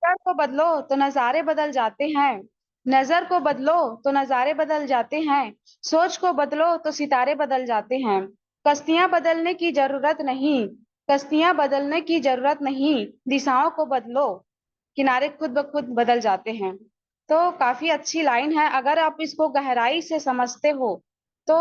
नजर को बदलो तो नजारे बदल जाते हैं। नजर को बदलो तो नजारे बदल जाते हैं। सोच को बदलो तो सितारे बदल जाते हैं। कश्तियां बदलने की जरूरत नहीं। कश्तियां बदलने की जरूरत नहीं। दिशाओं को बदलो, किनारे खुद ब खुद बदल जाते हैं। तो काफी अच्छी लाइन है। अगर आप इसको गहराई से समझते हो तो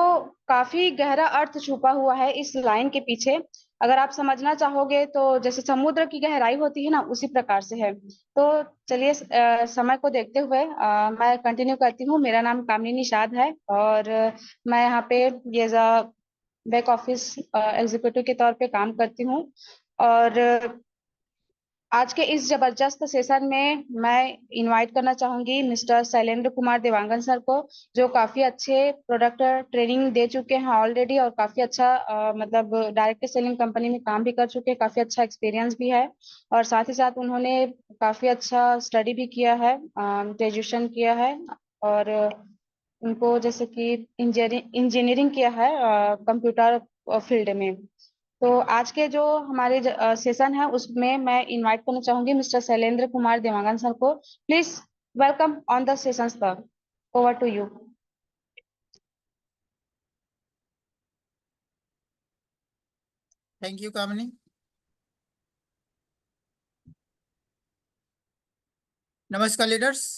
काफी गहरा अर्थ छुपा हुआ है इस लाइन के पीछे। अगर आप समझना चाहोगे तो जैसे समुद्र की गहराई होती है ना, उसी प्रकार से है। तो चलिए, समय को देखते हुए मैं कंटिन्यू करती हूँ। मेरा नाम कामिनी निषाद है और मैं यहाँ पे ये बैक ऑफिस एग्जीक्यूटिव के तौर पे काम करती हूँ। और आज के इस जबरदस्त सेशन में मैं इनवाइट करना चाहूंगी मिस्टर शैलेंद्र कुमार देवांगन सर को, जो काफी अच्छे प्रोडक्ट ट्रेनिंग दे चुके हैं ऑलरेडी और काफी अच्छा मतलब डायरेक्ट सेलिंग कंपनी में काम भी कर चुके हैं, काफी अच्छा एक्सपीरियंस भी है। और साथ ही साथ उन्होंने काफी अच्छा स्टडी भी किया है, ग्रेजुएशन किया है। और उनको जैसे कि इंजीनियरिंग किया है कंप्यूटर फील्ड में। तो आज के जो हमारे सेशन है उसमें मैं इनवाइट करना चाहूंगी मिस्टर शैलेंद्र कुमार देवांगन सर को। Please welcome on the session sir. Over to you. Thank you Kamini. नमस्कार लीडर्स।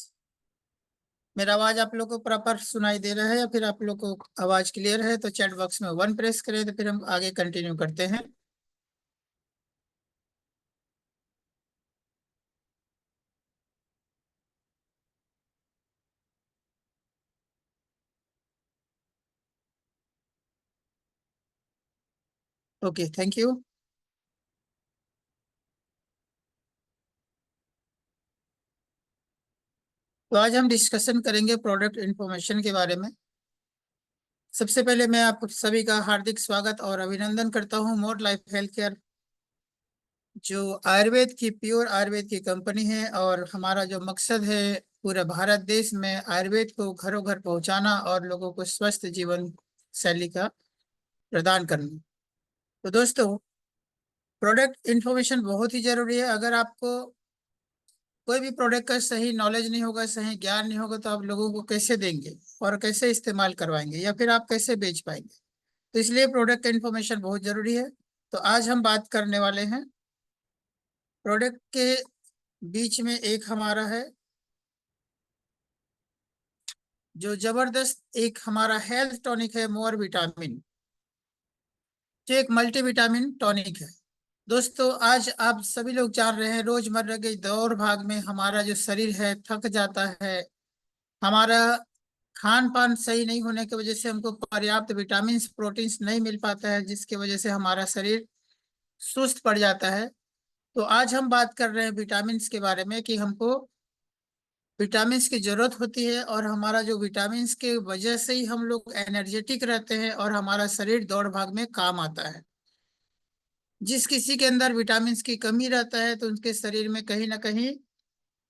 मेरा आवाज आप लोग को प्रॉपर सुनाई दे रहा है या फिर आप लोग को आवाज क्लियर है? तो चैट बॉक्स में 1 प्रेस करें तो फिर हम आगे कंटिन्यू करते हैं। Okay, thank you. तो आज हम डिस्कशन करेंगे प्रोडक्ट इंफॉर्मेशन के बारे में। सबसे पहले मैं आप सभी का हार्दिक स्वागत और अभिनंदन करता हूं मोर लाइफ हेल्थ केयर, जो आयुर्वेद की प्योर आयुर्वेद की कंपनी है। और हमारा जो मकसद है पूरे भारत देश में आयुर्वेद को घरों घर पहुंचाना और लोगों को स्वस्थ जीवन शैली का प्रदान करना। तो दोस्तों, प्रोडक्ट इंफॉर्मेशन बहुत ही जरूरी है। अगर आपको कोई भी प्रोडक्ट का सही नॉलेज नहीं होगा, सही ज्ञान नहीं होगा, तो आप लोगों को कैसे देंगे और कैसे इस्तेमाल करवाएंगे या फिर आप कैसे बेच पाएंगे? तो इसलिए प्रोडक्ट का इंफॉर्मेशन बहुत जरूरी है। तो आज हम बात करने वाले हैं प्रोडक्ट के बीच में एक हमारा है जो जबरदस्त, एक हमारा हेल्थ टॉनिक है मोर विटामिन, जो एक मल्टीविटामिन टॉनिक है। दोस्तों, आज आप सभी लोग जान रहे हैं रोजमर्रा के दौड़ भाग में हमारा जो शरीर है थक जाता है। हमारा खान पान सही नहीं होने की वजह से हमको पर्याप्त विटामिन प्रोटीन्स नहीं मिल पाता है, जिसकी वजह से हमारा शरीर सुस्त पड़ जाता है। तो आज हम बात कर रहे हैं विटामिन के बारे में कि हमको विटामिन की जरूरत होती है और हमारा जो विटामिन के वजह से ही हम लोग एनर्जेटिक रहते हैं और हमारा शरीर दौड़ भाग में काम आता है। जिस किसी के अंदर विटामिन की कमी रहता है तो उनके शरीर में कहीं ना कहीं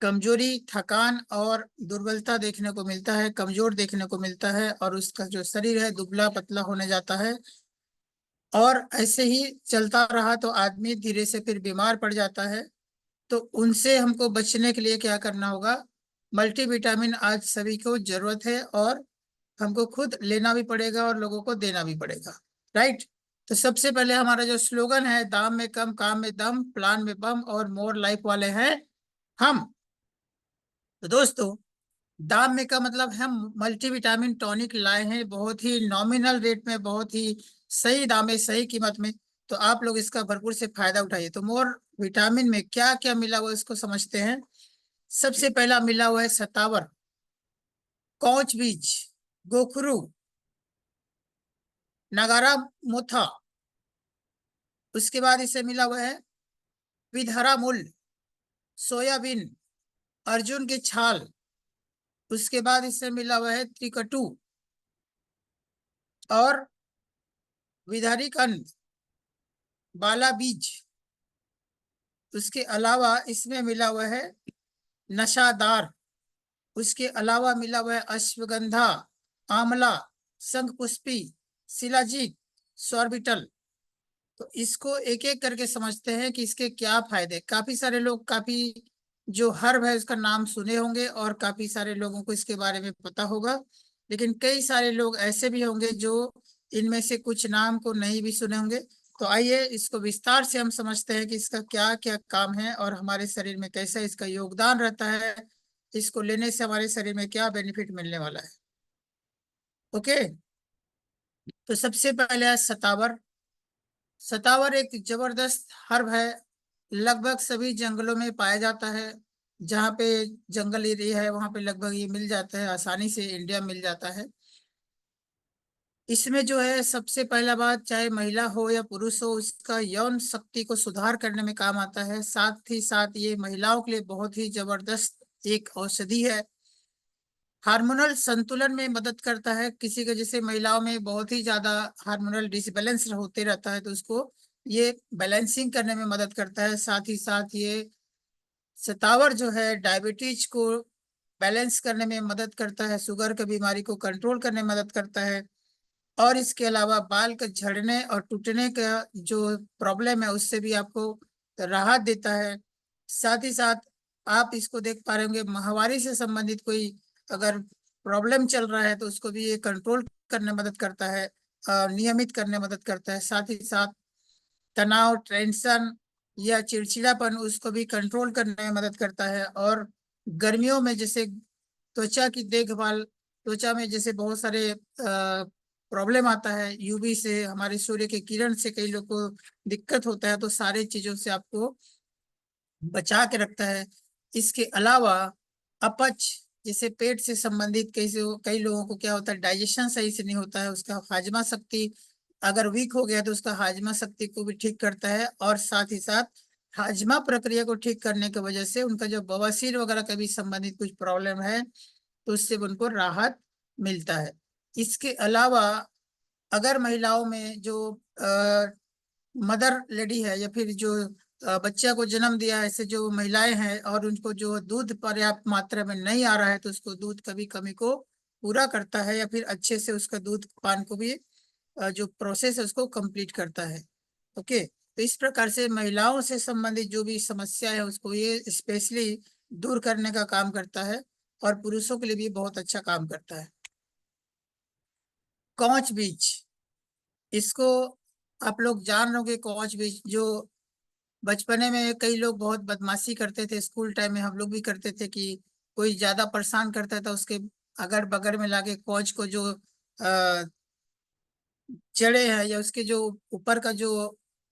कमजोरी, थकान और दुर्बलता देखने को मिलता है, कमजोर देखने को मिलता है और उसका जो शरीर है दुबला पतला होने जाता है। और ऐसे ही चलता रहा तो आदमी धीरे से फिर बीमार पड़ जाता है। तो उनसे हमको बचने के लिए क्या करना होगा? मल्टीविटामिन आज सभी को जरूरत है और हमको खुद लेना भी पड़ेगा और लोगों को देना भी पड़ेगा, राइट? तो सबसे पहले हमारा जो स्लोगन है, दाम में कम काम में दम, प्लान में बम और मोर लाइफ वाले हैं हम। तो दोस्तों, दाम में का मतलब हम मल्टीविटामिन टॉनिक लाए हैं बहुत ही नॉमिनल रेट में, बहुत ही सही दाम में, सही कीमत में। तो आप लोग इसका भरपूर से फायदा उठाइए। तो मोर विटामिन में क्या क्या मिला हुआ है इसको समझते हैं। सबसे पहला मिला हुआ है सतावर, कौच बीज, गोखरू, नगारा मोथा। उसके बाद इसे मिला हुआ है विधरा मूल, सोयाबीन, अर्जुन की छाल। उसके बाद इससे मिला हुआ है त्रिकटु और विधारी कंद, बाला बीज। उसके अलावा इसमें मिला हुआ है नशादार। उसके अलावा मिला हुआ है अश्वगंधा, आंवला, शंखपुष्पी, शिलाजीत, सॉर्बिटल। तो इसको एक एक करके समझते हैं कि इसके क्या फायदे। काफी सारे लोग काफी जो हर्ब है उसका नाम सुने होंगे और काफी सारे लोगों को इसके बारे में पता होगा, लेकिन कई सारे लोग ऐसे भी होंगे जो इनमें से कुछ नाम को नहीं भी सुने होंगे। तो आइए इसको विस्तार से हम समझते हैं कि इसका क्या क्या काम है और हमारे शरीर में कैसा इसका योगदान रहता है, इसको लेने से हमारे शरीर में क्या बेनिफिट मिलने वाला है। ओके, तो सबसे पहले है सतावर। सतावर एक जबरदस्त हर्ब है, लगभग सभी जंगलों में पाया जाता है। जहाँ पे जंगल एरिया है वहां पे लगभग ये मिल जाता है, आसानी से इंडिया मिल जाता है। इसमें जो है सबसे पहला बात, चाहे महिला हो या पुरुष हो, उसका यौन शक्ति को सुधार करने में काम आता है। साथ ही साथ ये महिलाओं के लिए बहुत ही जबरदस्त एक औषधि है। हार्मोनल संतुलन में मदद करता है। किसी के जैसे महिलाओं में बहुत ही ज्यादा हार्मोनल डिसबैलेंस होते रहता है, तो उसको ये बैलेंसिंग करने में मदद करता है। साथ ही साथ ये सतावर जो है डायबिटीज को बैलेंस करने में मदद करता है, शुगर की बीमारी को कंट्रोल करने में मदद करता है। और इसके अलावा बाल के झड़ने और टूटने का जो प्रॉब्लम है उससे भी आपको राहत देता है। साथ ही साथ आप इसको देख पा रहे होंगे, माहवारी से संबंधित कोई अगर प्रॉब्लम चल रहा है तो उसको भी ये कंट्रोल करने में मदद करता है, नियमित करने में मदद करता है। साथ ही साथ तनाव, टेंशन या चिड़चिड़ापन उसको भी कंट्रोल करने में मदद करता है। और गर्मियों में जैसे त्वचा की देखभाल, त्वचा में जैसे बहुत सारे प्रॉब्लम आता है यूवी से, हमारे सूर्य के किरण से कई लोग को दिक्कत होता है, तो सारी चीजों से आपको बचा के रखता है। इसके अलावा अपच, जैसे पेट से संबंधित कई लोगों को क्या होता है, डाइजेशन सही से नहीं होता है, उसका हाजमा शक्ति अगर वीक हो गया तो उसका हाजमा शक्ति को भी ठीक करता है। और साथ ही साथ हाजमा प्रक्रिया को ठीक करने की वजह से उनका जो बवासीर वगैरह का भी संबंधित कुछ प्रॉब्लम है तो उससे उनको राहत मिलता है। इसके अलावा अगर महिलाओं में जो मदर लेडी है या फिर जो बच्चा को जन्म दिया है, ऐसे जो महिलाएं हैं और उनको जो दूध पर्याप्त मात्रा में नहीं आ रहा है, तो उसको दूध कभी कमी को पूरा करता है या फिर अच्छे से उसका दूध पान को भी जो प्रोसेस है उसको कंप्लीट करता है। ओके, तो इस प्रकार से महिलाओं से संबंधित जो भी समस्या है उसको ये स्पेशली दूर करने का काम करता है और पुरुषों के लिए भी बहुत अच्छा काम करता है। कौच बीज, इसको आप लोग जान लोगे। कौच बीज जो बचपने में कई लोग बहुत बदमाशी करते थे, स्कूल टाइम में हम लोग भी करते थे कि कोई ज्यादा परेशान करता था उसके अगर बगल में लाके कौच को जो जड़े हैं या उसके जो ऊपर का जो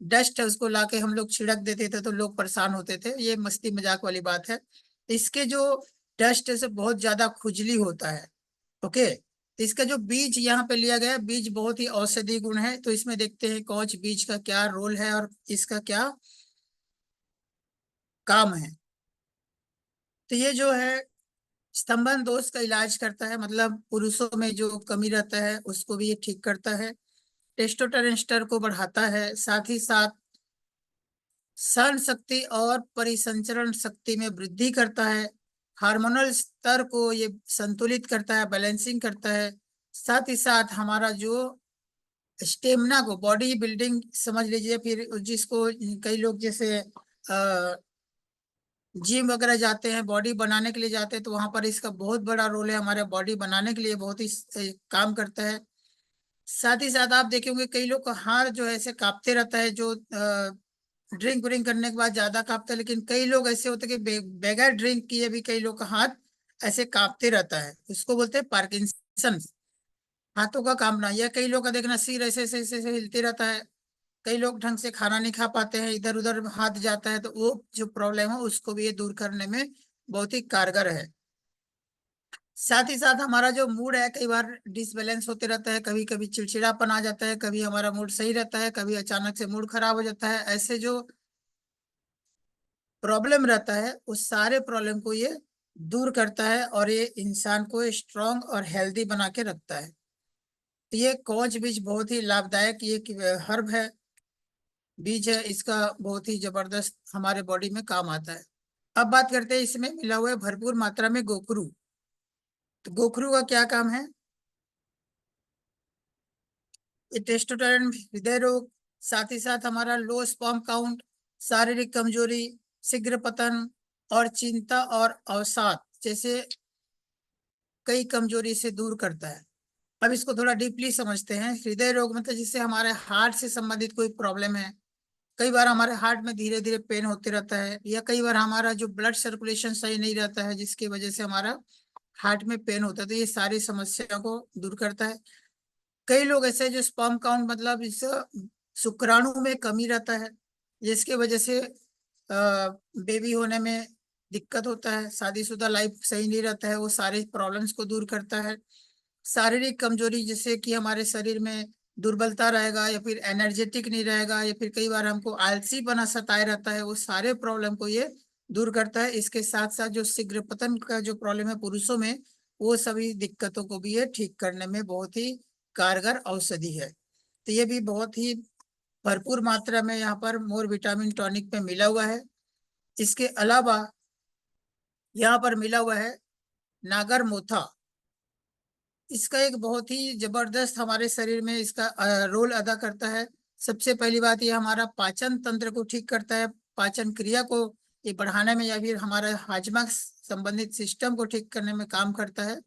डस्ट है उसको लाके हम लोग छिड़क देते थे तो लोग परेशान होते थे। ये मस्ती मजाक वाली बात है। इसके जो डस्ट है से बहुत ज्यादा खुजली होता है। ओके, तो इसका जो बीज यहाँ पे लिया गया है, बीज बहुत ही औषधि गुण है। तो इसमें देखते हैं कौच बीज का क्या रोल है और इसका क्या काम है। तो ये जो है स्तंभन दोष का इलाज करता है, मतलब पुरुषों में जो कमी रहता है उसको भी ये ठीक करता है। टेस्टोस्टेरोन स्तर को बढ़ाता है। साथ ही साथ सहन शक्ति और परिसंचरण शक्ति में वृद्धि करता है। हार्मोनल स्तर को ये संतुलित करता है, बैलेंसिंग करता है। साथ ही साथ हमारा जो स्टेमिना को, बॉडी बिल्डिंग समझ लीजिए, फिर जिसको कई लोग जैसे जिम वगैरह जाते हैं, बॉडी बनाने के लिए जाते हैं, तो वहां पर इसका बहुत बड़ा रोल है, हमारे बॉडी बनाने के लिए बहुत ही काम करता है। साथ ही साथ आप देखेंगे कई लोग का हाथ जो है ऐसे कांपते रहता है, जो ड्रिंक व्रिंक करने के बाद ज्यादा कांपता है। लेकिन कई लोग ऐसे होते हैं कि बगैर ड्रिंक किए भी कई लोग का हाथ ऐसे कांपते रहता है, उसको बोलते हैं पार्किंसन, हाथों का कांपना। या कई लोग का देखना सिर ऐसे ऐसे ऐसे ऐसे हिलते रहता है। कई लोग ढंग से खाना नहीं खा पाते हैं, इधर उधर हाथ जाता है, तो वो जो प्रॉब्लम है उसको भी ये दूर करने में बहुत ही कारगर है। साथ ही साथ हमारा जो मूड है कई बार डिसबैलेंस होते रहता है, कभी कभी चिड़चिड़ापन आ जाता है, कभी हमारा मूड सही रहता है, कभी अचानक से मूड खराब हो जाता है। ऐसे जो प्रॉब्लम रहता है उस सारे प्रॉब्लम को ये दूर करता है और ये इंसान को स्ट्रांग और हेल्दी बना के रखता है। तो ये कौच बीज बहुत ही लाभदायक ये हर्ब है, बीज है, इसका बहुत ही जबरदस्त हमारे बॉडी में काम आता है। अब बात करते हैं इसमें मिला हुआ है भरपूर मात्रा में गोखरू। तो गोखरू का क्या काम है? ये टेस्टोस्टेरोन, हृदय रोग, साथ ही साथ हमारा लो स्पर्म काउंट, शारीरिक कमजोरी, शीघ्र पतन और चिंता और अवसाद जैसे कई कमजोरी से दूर करता है। अब इसको थोड़ा डीपली समझते हैं। हृदय रोग मतलब जिससे हमारे हार्ट से संबंधित कोई प्रॉब्लम है, कई बार हमारे हार्ट में धीरे धीरे पेन होते रहता है, या कई बार हमारा जो ब्लड सर्कुलेशन सही नहीं रहता है जिसकी वजह से हमारा हार्ट में पेन होता है, तो ये सारी समस्या को दूर करता है। कई लोग ऐसे हैं जो स्पर्म काउंट मतलब इस शुक्राणु में कमी रहता है, जिसकी वजह से बेबी होने में दिक्कत होता है, शादीशुदा लाइफ सही नहीं रहता है, वो सारे प्रॉब्लम्स को दूर करता है। शारीरिक कमजोरी जैसे कि हमारे शरीर में दुर्बलता रहेगा, या फिर एनर्जेटिक नहीं रहेगा, या फिर कई बार हमको आलसी बना सताए रहता है, वो सारे प्रॉब्लम को ये दूर करता है। इसके साथ साथ जो शीघ्र पतन का जो प्रॉब्लम है पुरुषों में, वो सभी दिक्कतों को भी ये ठीक करने में बहुत ही कारगर औषधि है। तो ये भी बहुत ही भरपूर मात्रा में यहाँ पर मोर विटामिन टॉनिक में मिला हुआ है। इसके अलावा यहाँ पर मिला हुआ है नागर मोथा। इसका एक बहुत ही जबरदस्त हमारे शरीर में इसका रोल अदा करता है। सबसे पहली बात ये हमारा पाचन तंत्र को ठीक करता है, पाचन क्रिया को ये बढ़ाने में, या फिर हमारा हाजमा संबंधित सिस्टम को ठीक करने में काम करता है।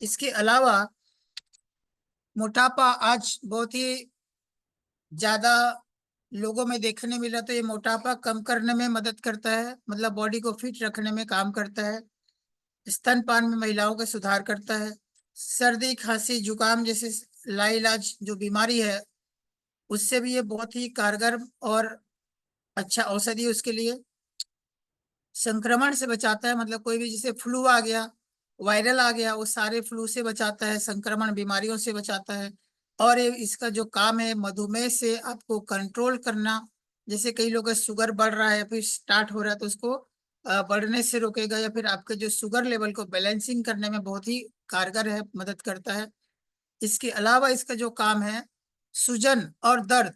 इसके अलावा मोटापा आज बहुत ही ज्यादा लोगों में देखने मिला, तो ये मोटापा कम करने में मदद करता है, मतलब बॉडी को फिट रखने में काम करता है। स्तनपान में महिलाओं का सुधार करता है। सर्दी खांसी जुकाम जैसे लाइलाज जो बीमारी है उससे भी ये बहुत ही कारगर और अच्छा औषधि है उसके लिए। संक्रमण से बचाता है, मतलब कोई भी जैसे फ्लू आ गया, वायरल आ गया, वो सारे फ्लू से बचाता है, संक्रमण बीमारियों से बचाता है। और ये इसका जो काम है मधुमेह से आपको कंट्रोल करना, जैसे कई लोगों का शुगर बढ़ रहा है या फिर स्टार्ट हो रहा है, तो उसको बढ़ने से रोकेगा, या फिर आपके जो शुगर लेवल को बैलेंसिंग करने में बहुत ही कारगर है, मदद करता है। इसके अलावा इसका जो काम है सूजन और दर्द,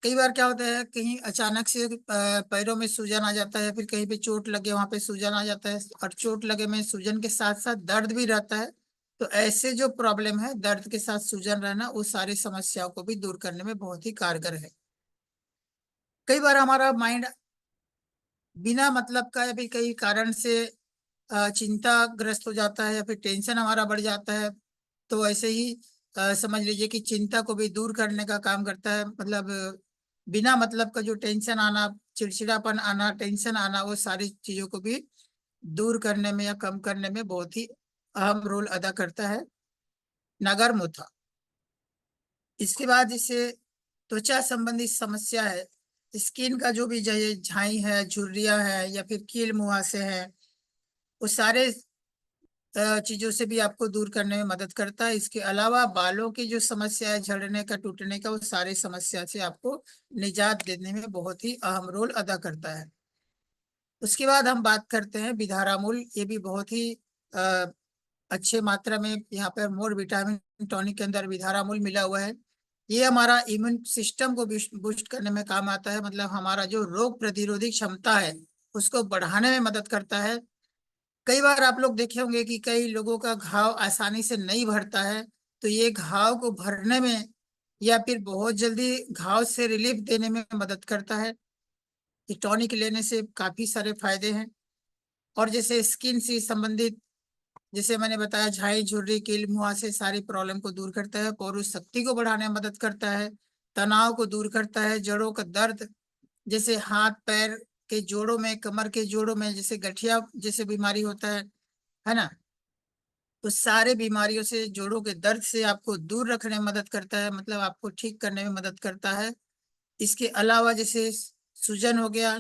कई बार क्या होता है कहीं अचानक से पैरों में सूजन आ जाता है, फिर कहीं पे चोट लगे वहां पे सूजन आ जाता है, और चोट लगे में सूजन के साथ साथ दर्द भी रहता है। तो ऐसे जो प्रॉब्लम है दर्द के साथ सूजन रहना, वो सारी समस्याओं को भी दूर करने में बहुत ही कारगर है। कई बार हमारा माइंड बिना मतलब का या फिर कई कारण से चिंताग्रस्त हो जाता है, या फिर टेंशन हमारा बढ़ जाता है। तो ऐसे ही समझ लीजिए कि चिंता को भी दूर करने का काम करता है, मतलब बिना मतलब का जो टेंशन आना, चिड़चिड़ापन आना, टेंशन आना, वो सारी चीजों को भी दूर करने में या कम करने में बहुत ही अहम रोल अदा करता है नागर मोथा। इसके बाद जैसे त्वचा संबंधी समस्या है, स्किन का जो भी जैसे झाई है, झुर्रियां है, या फिर कील मुहासे है, वो सारे चीजों से भी आपको दूर करने में मदद करता है। इसके अलावा बालों की जो समस्या है, झड़ने का, टूटने का, वो सारी समस्या से आपको निजात देने में बहुत ही अहम रोल अदा करता है। उसके बाद हम बात करते हैं विधारामूल। ये भी बहुत ही अ, अच्छे मात्रा में यहाँ पर मोर विटामिन टॉनिक के अंदर विधारामूल मिला हुआ है। ये हमारा इम्यून सिस्टम को बूस्ट करने में काम आता है, मतलब हमारा जो रोग प्रतिरोधी क्षमता है उसको बढ़ाने में मदद करता है। कई बार आप लोग देखे होंगे कि कई लोगों का घाव आसानी से नहीं भरता है, तो ये घाव को भरने में या फिर बहुत जल्दी घाव से रिलीफ देने में मदद करता है। ये टॉनिक लेने से काफी सारे फायदे हैं। और जैसे स्किन से संबंधित, जैसे मैंने बताया, झाई झुर्री कील मुहासे सारी प्रॉब्लम को दूर करता है, पौरुष शक्ति को बढ़ाने में मदद करता है, तनाव को दूर करता है, जड़ों का दर्द, जैसे हाथ पैर के जोड़ों में, कमर के जोड़ों में जैसे गठिया जैसे बीमारी होता है ना, तो सारे बीमारियों से, जोड़ों के दर्द से आपको दूर रखने में मदद करता है, मतलब आपको ठीक करने में मदद करता है। इसके अलावा जैसे सूजन हो गया,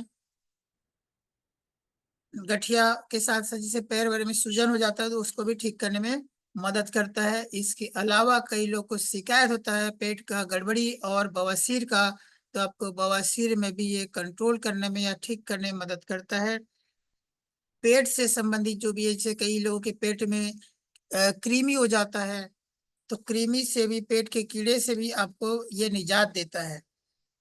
गठिया के साथ साथ जैसे पैर वैर में सूजन हो जाता है, तो उसको भी ठीक करने में मदद करता है। इसके अलावा कई लोग को शिकायत होता है पेट का गड़बड़ी और बवासीर का, तो आपको बवासीर में भी ये कंट्रोल करने में या ठीक करने में मदद करता है। पेट से संबंधित जो भी है, जैसे कई लोगों के पेट में कृमि हो जाता है, तो कृमि से भी, पेट के कीड़े से भी आपको ये निजात देता है।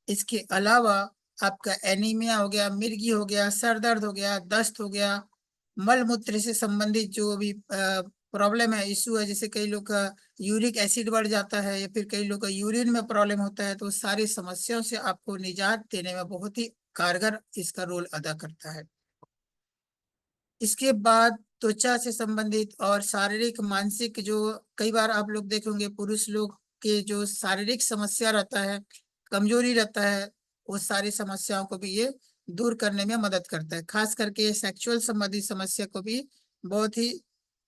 इसके अलावा आपका एनीमिया हो गया, मिर्गी हो गया, सर दर्द हो गया, दस्त हो गया, मल मूत्र से संबंधित जो भी प्रॉब्लम है, इशू है, जैसे कई लोग का यूरिक एसिड बढ़ जाता है या फिर कई लोग का यूरिन में प्रॉब्लम होता है, तो सारी समस्याओं से आपको निजात देने में बहुत ही कारगर इसका रोल अदा करता है। इसके बाद त्वचा से संबंधित और शारीरिक मानसिक, जो कई बार आप लोग देखेंगे पुरुष लोग के जो शारीरिक समस्या रहता है, कमजोरी रहता है, वो सारी समस्याओं को भी ये दूर करने में मदद करता है। खास करके सेक्सुअल संबंधी समस्या को भी बहुत ही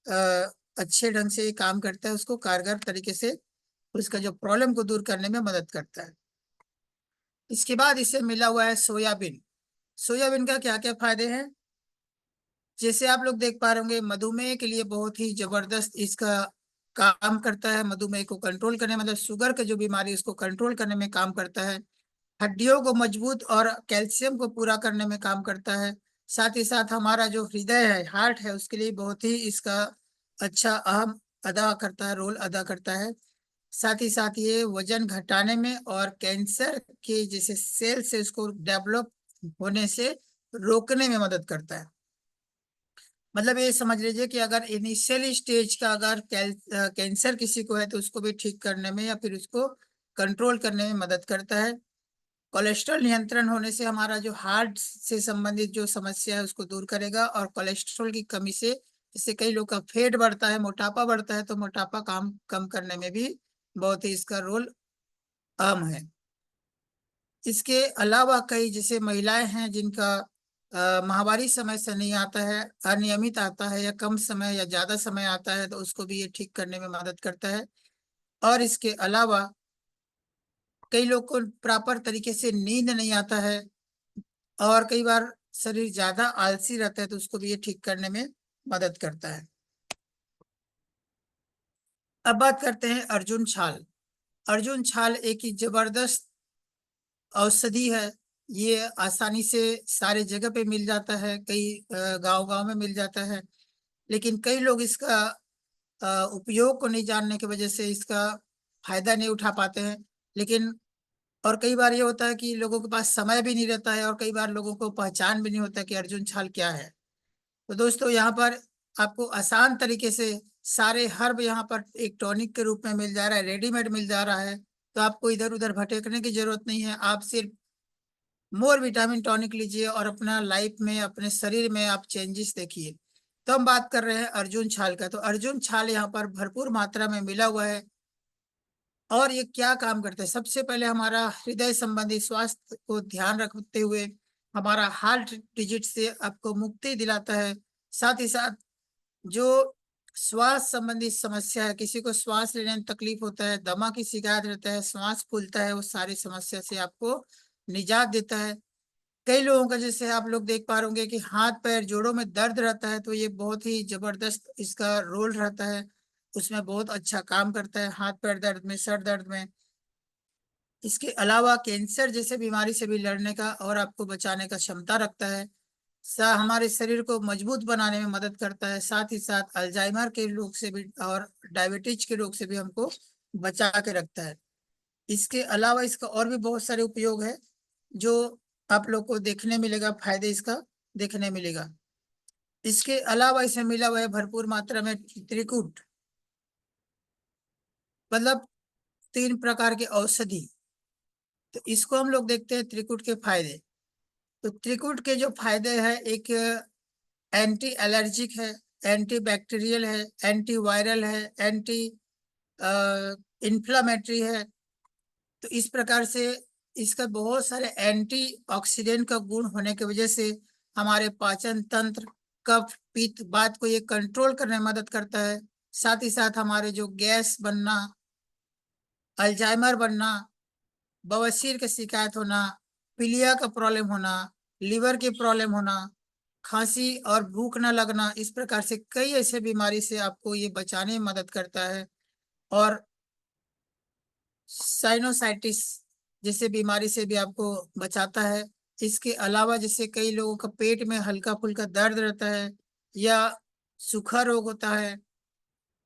अच्छे ढंग से ये काम करता है, उसको कारगर तरीके से उसका जो प्रॉब्लम को दूर करने में मदद करता है। इसके बाद इससे मिला हुआ है सोयाबीन। सोयाबीन का क्या क्या फायदे हैं, जैसे आप लोग देख पा रहे होंगे, मधुमेह के लिए बहुत ही जबरदस्त इसका काम करता है। मधुमेह को कंट्रोल करने, मतलब शुगर का जो बीमारी, उसको कंट्रोल करने में काम करता है। हड्डियों को मजबूत और कैल्शियम को पूरा करने में काम करता है। साथ ही साथ हमारा जो हृदय है, हार्ट है, उसके लिए बहुत ही इसका अच्छा अहम अदा करता है, रोल अदा करता है। साथ ही साथ ये वजन घटाने में और कैंसर के जैसे सेल से उसको डेवलप होने से रोकने में मदद करता है। मतलब ये समझ लीजिए कि अगर इनिशियल स्टेज का अगर कैंसर किसी को है तो उसको भी ठीक करने में या फिर उसको कंट्रोल करने में मदद करता है। कोलेस्ट्रॉल नियंत्रण होने से हमारा जो हार्ट से संबंधित जो समस्या है उसको दूर करेगा। और कोलेस्ट्रॉल की कमी से, जैसे कई लोग का फेट बढ़ता है, मोटापा बढ़ता है, तो मोटापा काम कम करने में भी बहुत ही इसका रोल अहम है। इसके अलावा कई जैसे महिलाएं हैं जिनका माहवारी समय से नहीं आता है, अनियमित आता है, या कम समय या ज्यादा समय आता है, तो उसको भी ये ठीक करने में मदद करता है। और इसके अलावा कई लोग को प्रॉपर तरीके से नींद नहीं आता है और कई बार शरीर ज्यादा आलसी रहता है, तो उसको भी ये ठीक करने में मदद करता है। अब बात करते हैं अर्जुन छाल। अर्जुन छाल एक ही जबरदस्त औषधि है। ये आसानी से सारे जगह पे मिल जाता है, कई गांव गांव में मिल जाता है। लेकिन कई लोग इसका उपयोग को नहीं जानने की वजह से इसका फायदा नहीं उठा पाते हैं। लेकिन और कई बार ये होता है कि लोगों के पास समय भी नहीं रहता है और कई बार लोगों को पहचान भी नहीं होता कि अर्जुन छाल क्या है। तो दोस्तों, यहाँ पर आपको आसान तरीके से सारे हर्ब यहाँ पर एक टॉनिक के रूप में मिल जा रहा है, रेडीमेड मिल जा रहा है। तो आपको इधर उधर भटकने की जरूरत नहीं है। आप सिर्फ मोर विटामिन टॉनिक लीजिए और अपना लाइफ में, अपने शरीर में आप चेंजेस देखिए। तो हम बात कर रहे हैं अर्जुन छाल का। तो अर्जुन छाल यहाँ पर भरपूर मात्रा में मिला हुआ है। और ये क्या काम करता है, सबसे पहले हमारा हृदय संबंधी स्वास्थ्य को ध्यान रखते हुए हमारा हार्ट डिजीज से आपको मुक्ति दिलाता है। साथ ही साथ जो श्वास संबंधी समस्या है, किसी को श्वास लेने में तकलीफ होता है, दमा की शिकायत रहता है, श्वास फूलता है, वो सारी समस्या से आपको निजात देता है। कई लोगों का, जैसे आप लोग देख पा रहे होंगे कि हाथ पैर जोड़ों में दर्द रहता है, तो ये बहुत ही जबरदस्त इसका रोल रहता है, उसमें बहुत अच्छा काम करता है हाथ पैर दर्द में, सर दर्द में। इसके अलावा कैंसर जैसे बीमारी से भी लड़ने का और आपको बचाने का क्षमता रखता है। हमारे शरीर को मजबूत बनाने में मदद करता है। साथ ही साथ अल्जाइमर के रोग से भी और डायबिटीज के रोग से भी हमको बचा के रखता है। इसके अलावा इसका और भी बहुत सारे उपयोग है जो आप लोग को देखने मिलेगा, फायदे इसका देखने मिलेगा। इसके अलावा इसमें मिला हुआ है भरपूर मात्रा में त्रिकुट, मतलब 3 प्रकार के औषधि। तो इसको हम लोग देखते हैं त्रिकुट के फायदे। तो त्रिकुट के जो फायदे हैं, एक एंटी एलर्जिक है, एंटी बैक्टीरियल है, एंटी वायरल है, एंटी इन्फ्लामेटरी है। तो इस प्रकार से इसका बहुत सारे एंटी ऑक्सीडेंट का गुण होने की वजह से हमारे पाचन तंत्र, कफ पित्त वात को ये कंट्रोल करने में मदद करता है। साथ ही साथ हमारे जो गैस बनना, अल्जाइमर बनना, बवासीर की शिकायत होना, पीलिया का प्रॉब्लम होना, लीवर की प्रॉब्लम होना, खांसी और भूख न लगना, इस प्रकार से कई ऐसे बीमारी से आपको ये बचाने में मदद करता है। और साइनोसाइटिस जैसे बीमारी से भी आपको बचाता है। इसके अलावा जैसे कई लोगों का पेट में हल्का फुल्का दर्द रहता है या सूखा रोग होता है,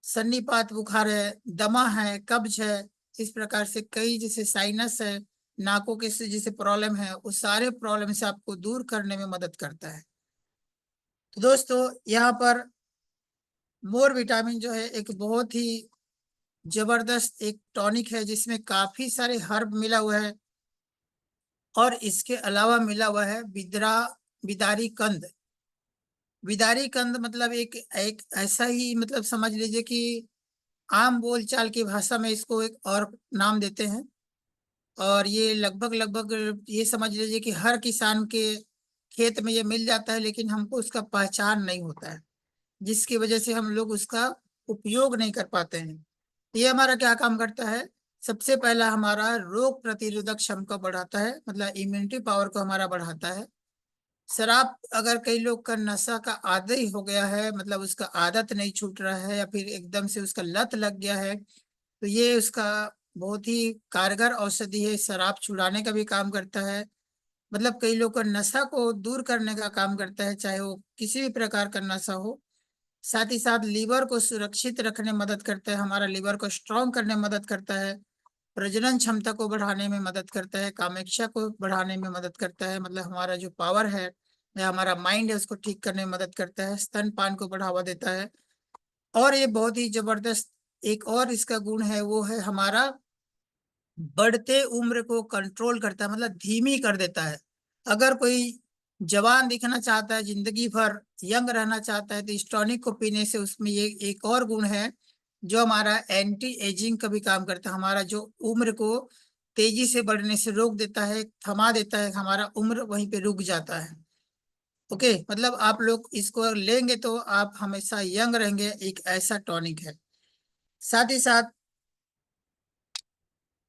सन्नीपात बुखार है, दमा है, कब्ज है, इस प्रकार से कई जैसे साइनस है, नाकों के से जैसे प्रॉब्लम है, उस सारे प्रॉब्लम से आपको दूर करने में मदद करता है। तो दोस्तों, यहाँ पर मोर विटामिन जो है एक बहुत ही जबरदस्त एक टॉनिक है, जिसमें काफी सारे हर्ब मिला हुआ है और इसके अलावा मिला हुआ है बिदारी कंद। बिदारी कंद मतलब एक एक ऐसा ही, मतलब समझ लीजिए कि आम बोलचाल की भाषा में इसको एक और नाम देते हैं। और ये लगभग लगभग ये समझ लीजिए कि हर किसान के खेत में ये मिल जाता है, लेकिन हमको उसका पहचान नहीं होता है, जिसकी वजह से हम लोग उसका उपयोग नहीं कर पाते हैं। ये हमारा क्या काम करता है? सबसे पहला हमारा रोग प्रतिरोधक क्षमता बढ़ाता है, मतलब इम्यूनिटी पावर को हमारा बढ़ाता है। शराब अगर कई लोग का नशा का आदी हो गया है, मतलब उसका आदत नहीं छूट रहा है, या फिर एकदम से उसका लत लग गया है, तो ये उसका बहुत ही कारगर औषधि है, शराब छुड़ाने का भी काम करता है। मतलब कई लोग का नशा को दूर करने का काम करता है, चाहे वो किसी भी प्रकार का नशा हो। साथ ही साथ लीवर को सुरक्षित रखने में मदद करता है, हमारा लीवर को स्ट्रांग करने में मदद करता है। प्रजनन क्षमता को बढ़ाने में मदद करता है, कामेक्षा को बढ़ाने में मदद करता है, मतलब हमारा जो पावर है या हमारा माइंड है उसको ठीक करने में मदद करता है, स्तनपान को बढ़ावा देता है। और ये बहुत ही जबरदस्त एक और इसका गुण है, वो है हमारा बढ़ते उम्र को कंट्रोल करता है, मतलब धीमी कर देता है। अगर कोई जवान दिखना चाहता है, जिंदगी भर यंग रहना चाहता है, तो इस टॉनिक को पीने से उसमें ये एक और गुण है जो हमारा एंटी एजिंग का भी काम करता है, हमारा जो उम्र को तेजी से बढ़ने से रोक देता है, थमा देता है, हमारा उम्र वहीं पे रुक जाता है। ओके, मतलब आप लोग इसको लेंगे तो आप हमेशा यंग रहेंगे, एक ऐसा टॉनिक है। साथ ही साथ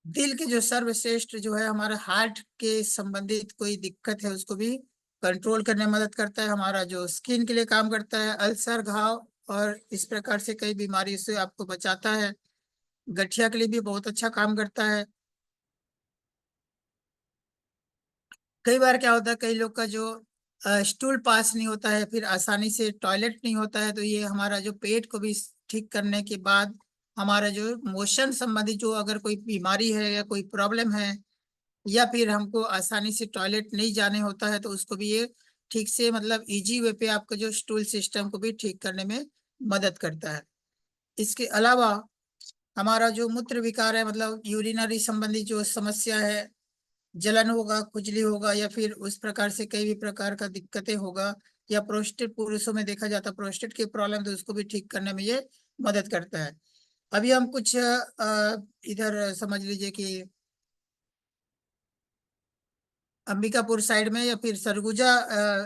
दिल के जो सर्वश्रेष्ठ जो है, हमारे हार्ट के संबंधित कोई दिक्कत है उसको भी कंट्रोल करने में मदद करता है, हमारा जो स्किन के लिए काम करता है, अल्सर, घाव और इस प्रकार से कई बीमारी से आपको बचाता है। गठिया के लिए भी बहुत अच्छा काम करता है। कई बार क्या होता है, कई लोग का जो स्टूल पास नहीं होता है, फिर आसानी से टॉयलेट नहीं होता है, तो ये हमारा जो पेट को भी ठीक करने के बाद हमारा जो मोशन संबंधी जो अगर कोई बीमारी है या कोई प्रॉब्लम है, या फिर हमको आसानी से टॉयलेट नहीं जाने होता है, तो उसको भी ये ठीक से, मतलब इजी वे पे आपका जो स्टूल सिस्टम को भी ठीक करने में मदद करता है। इसके अलावा हमारा जो मूत्र विकार है, मतलब यूरिनरी संबंधी जो समस्या है, जलन होगा, खुजली होगा, या फिर उस प्रकार से कई भी प्रकार का दिक्कतें होगा, या प्रोस्टेट पुरुषों में देखा जाता है प्रोस्टेट की प्रॉब्लम, तो उसको भी ठीक करने में ये मदद करता है। अभी हम कुछ इधर समझ लीजिए कि अंबिकापुर साइड में या फिर सरगुजा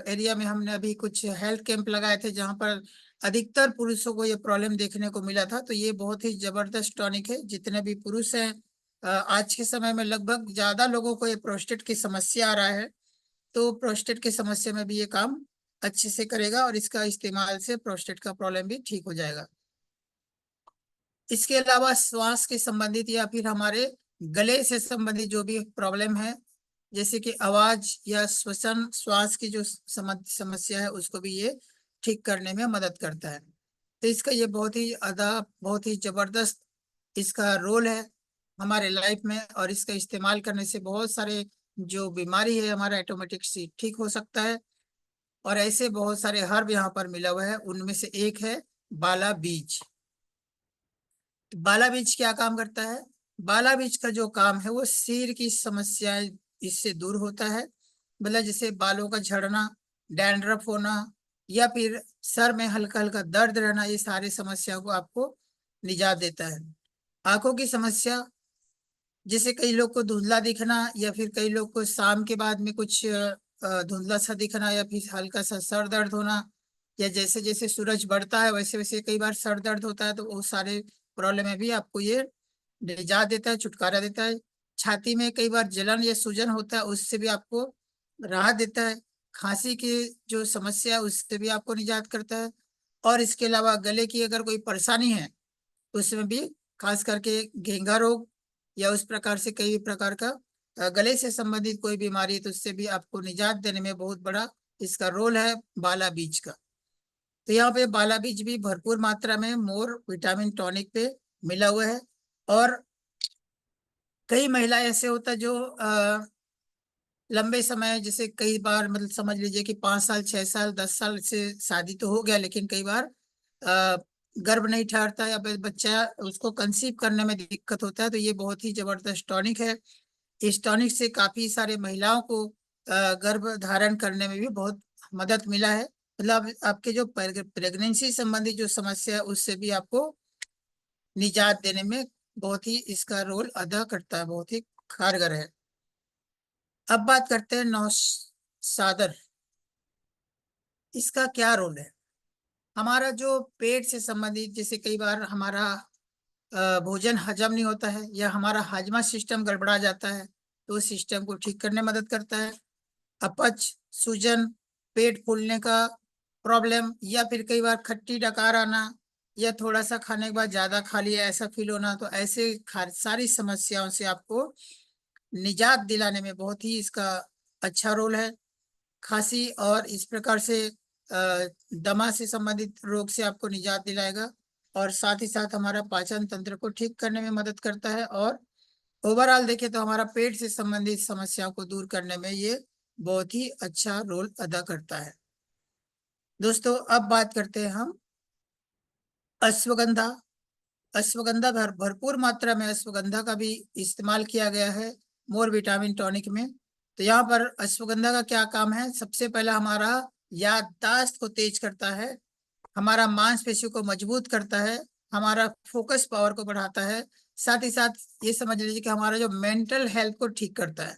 एरिया में हमने अभी कुछ हेल्थ कैंप लगाए थे, जहां पर अधिकतर पुरुषों को ये प्रॉब्लम देखने को मिला था। तो ये बहुत ही जबरदस्त टॉनिक है। जितने भी पुरुष हैं, आज के समय में लगभग ज्यादा लोगों को ये प्रोस्टेट की समस्या आ रहा है, तो प्रोस्टेट की समस्या में भी ये काम अच्छे से करेगा, और इसका इस्तेमाल से प्रोस्टेट का प्रॉब्लम भी ठीक हो जाएगा। इसके अलावा श्वास के संबंधित या फिर हमारे गले से संबंधित जो भी प्रॉब्लम है, जैसे कि आवाज या श्वसन श्वास की जो समस्या है, उसको भी ये ठीक करने में मदद करता है। तो इसका ये बहुत ही बहुत ही जबरदस्त इसका रोल है हमारे लाइफ में, और इसका इस्तेमाल करने से बहुत सारे जो बीमारी है हमारा ऑटोमेटिक से ठीक हो सकता है। और ऐसे बहुत सारे हर्ब यहाँ पर मिला हुआ है, उनमें से एक है बाला बीज। बाला बीज क्या काम करता है? बाला बीज का जो काम है वो सिर की समस्याएं इससे दूर होता है, मतलब जैसे बालों का झड़ना, डैंड्रफ होना, या फिर सर में हल्का हल्का दर्द रहना, ये सारी समस्या को आपको निजात देता है। आंखों की समस्या, जैसे कई लोग को धुंधला दिखना, या फिर कई लोग को शाम के बाद में कुछ धुंधला सा दिखना, या फिर हल्का सा सर दर्द होना, या जैसे जैसे सूरज बढ़ता है वैसे वैसे कई बार सर दर्द होता है, तो वो सारे प्रॉब्लम में भी आपको ये निजात देता है, छुटकारा देता है। छाती में कई बार जलन या सूजन होता है, उससे भी आपको राहत देता है। खांसी की जो समस्या है उससे भी आपको निजात करता है। और इसके अलावा गले की अगर कोई परेशानी है, तो उसमें भी खास करके घेंघा रोग या उस प्रकार से कई प्रकार का गले से संबंधित कोई बीमारी है, तो उससे भी आपको निजात देने में बहुत बड़ा इसका रोल है बाला बीज का। तो यहाँ पे बाला बीज भी भरपूर मात्रा में मोर विटामिन टॉनिक पे मिला हुआ है। और कई महिला ऐसे होता है जो लंबे समय, जैसे कई बार, मतलब समझ लीजिए कि 5 साल, 6 साल, 10 साल से शादी तो हो गया, लेकिन कई बार गर्भ नहीं ठहरता या फिर बच्चा उसको कंसीव करने में दिक्कत होता है, तो ये बहुत ही जबरदस्त टॉनिक है। इस टॉनिक से काफी सारे महिलाओं को गर्भ धारण करने में भी बहुत मदद मिला है। मतलब आपके जो प्रेगनेंसी संबंधी जो समस्या है उससे भी आपको निजात देने में बहुत ही इसका रोल अदा करता है, बहुत ही कारगर है। अब बात करते हैं नौशादर, इसका क्या रोल है। हमारा जो पेट से संबंधित, जैसे कई बार हमारा भोजन हजम नहीं होता है या हमारा हाजमा सिस्टम गड़बड़ा जाता है, तो उस सिस्टम को ठीक करने में मदद करता है। अपच, सूजन, पेट फूलने का प्रॉब्लम, या फिर कई बार खट्टी डकार आना, या थोड़ा सा खाने के बाद ज्यादा खा लिया ऐसा फील होना, तो ऐसे सारी समस्याओं से आपको निजात दिलाने में बहुत ही इसका अच्छा रोल है। खांसी और इस प्रकार से दमा से संबंधित रोग से आपको निजात दिलाएगा, और साथ ही साथ हमारा पाचन तंत्र को ठीक करने में मदद करता है, और ओवरऑल देखें तो हमारा पेट से संबंधित समस्याओं को दूर करने में ये बहुत ही अच्छा रोल अदा करता है। दोस्तों अब बात करते हैं हम अश्वगंधा। अश्वगंधा भरपूर मात्रा में अश्वगंधा का भी इस्तेमाल किया गया है मोर विटामिन टॉनिक में। तो यहाँ पर अश्वगंधा का क्या काम है, सबसे पहला हमारा याददाश्त को तेज करता है, हमारा मांसपेशियों को मजबूत करता है, हमारा फोकस पावर को बढ़ाता है, साथ ही साथ ये समझ लीजिए कि हमारा जो मेंटल हेल्थ को ठीक करता है।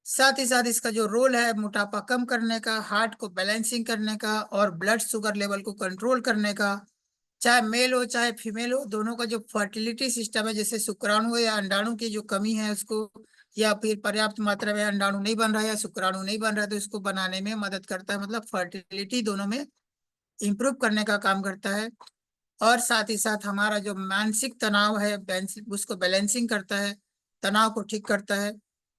साथ ही साथ इसका जो रोल है मोटापा कम करने का, हार्ट को बैलेंसिंग करने का, और ब्लड शुगर लेवल को कंट्रोल करने का। चाहे मेल हो चाहे फीमेल हो, दोनों का जो फर्टिलिटी सिस्टम है, जैसे शुक्राणु या अंडाणु की जो कमी है उसको, या फिर पर्याप्त मात्रा में अंडाणु नहीं बन रहा है या शुक्राणु नहीं बन रहा है, तो इसको बनाने में मदद करता है। मतलब फर्टिलिटी दोनों में इंप्रूव करने का काम करता है। और साथ ही साथ हमारा जो मानसिक तनाव है उसको बैलेंसिंग करता है, तनाव को ठीक करता है।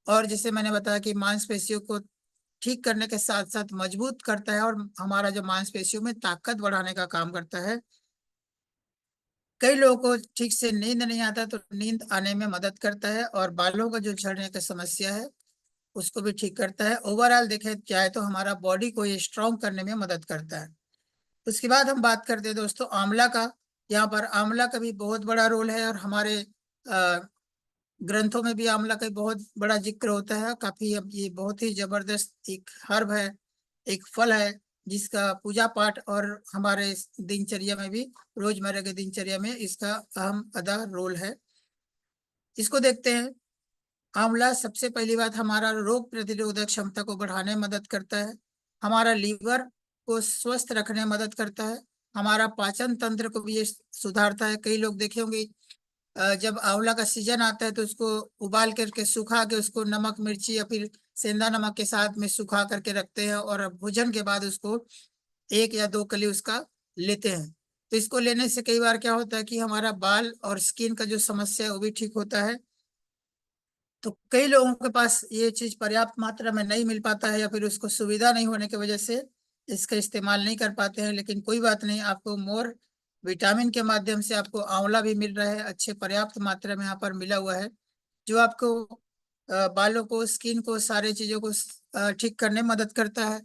और जैसे मैंने बताया कि मांसपेशियों को ठीक करने के साथ साथ मजबूत करता है, और हमारा जो मांसपेशियों में ताकत बढ़ाने का काम करता है। कई लोगों को ठीक से नींद नहीं आता, तो नींद आने में मदद करता है, और बालों का जो झड़ने की समस्या है उसको भी ठीक करता है। ओवरऑल देखें जाए तो हमारा बॉडी को ये स्ट्रॉन्ग करने में मदद करता है। उसके बाद हम बात करते हैं दोस्तों आंवला का। यहाँ पर आंवला का भी बहुत बड़ा रोल है, और हमारे ग्रंथों में भी आंवला का बहुत बड़ा जिक्र होता है काफी। अब ये बहुत ही जबरदस्त एक हर्ब है, एक फल है, जिसका पूजा पाठ और हमारे दिनचर्या में भी, रोजमर्रा के दिनचर्या में इसका अहम अदा रोल है। इसको देखते हैं। आंवला सबसे पहली बात हमारा रोग प्रतिरोधक क्षमता को बढ़ाने में मदद करता है, हमारा लीवर को स्वस्थ रखने में मदद करता है, हमारा पाचन तंत्र को भी ये सुधारता है। कई लोग देखे होंगे जब आंवला का सीजन आता है तो उसको उबाल करके सुखा के उसको नमक मिर्ची या फिर सेंधा नमक के साथ में सुखा करके रखते हैं, और भोजन के बाद उसको एक या दो कली उसका लेते हैं। तो इसको लेने से कई बार क्या होता है कि हमारा बाल और स्किन का जो समस्या है वो भी ठीक होता है। तो कई लोगों के पास ये चीज पर्याप्त मात्रा में नहीं मिल पाता है, या फिर उसको सुविधा नहीं होने की वजह से इसका इस्तेमाल नहीं कर पाते हैं, लेकिन कोई बात नहीं, आपको मोर विटामिन के माध्यम से आपको आंवला भी मिल रहा है, अच्छे पर्याप्त मात्रा में यहाँ पर मिला हुआ है, जो आपको बालों को, स्किन को, सारे चीजों को ठीक करने में मदद करता है।